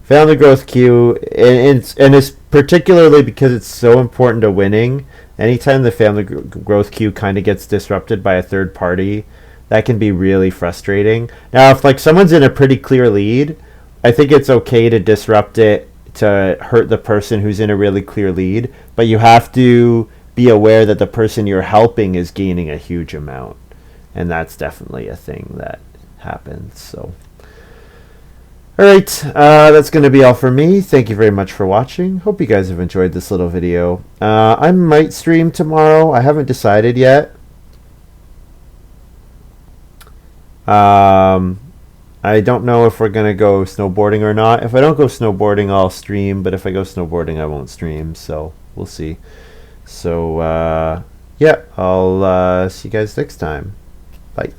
Family growth queue, and it's particularly because it's so important to winning. Anytime the family growth queue kind of gets disrupted by a third party, that can be really frustrating. Now, if like someone's in a pretty clear lead, I think it's okay to disrupt it to hurt the person who's in a really clear lead, but you have to be aware that the person you're helping is gaining a huge amount, and that's definitely a thing that happens. So alright, that's going to be all for me. Thank you very much for watching. Hope you guys have enjoyed this little video. I might stream tomorrow. I haven't decided yet. I don't know if we're going to go snowboarding or not. If I don't go snowboarding, I'll stream. But if I go snowboarding, I won't stream. So we'll see. So, yeah, I'll see you guys next time. Bye.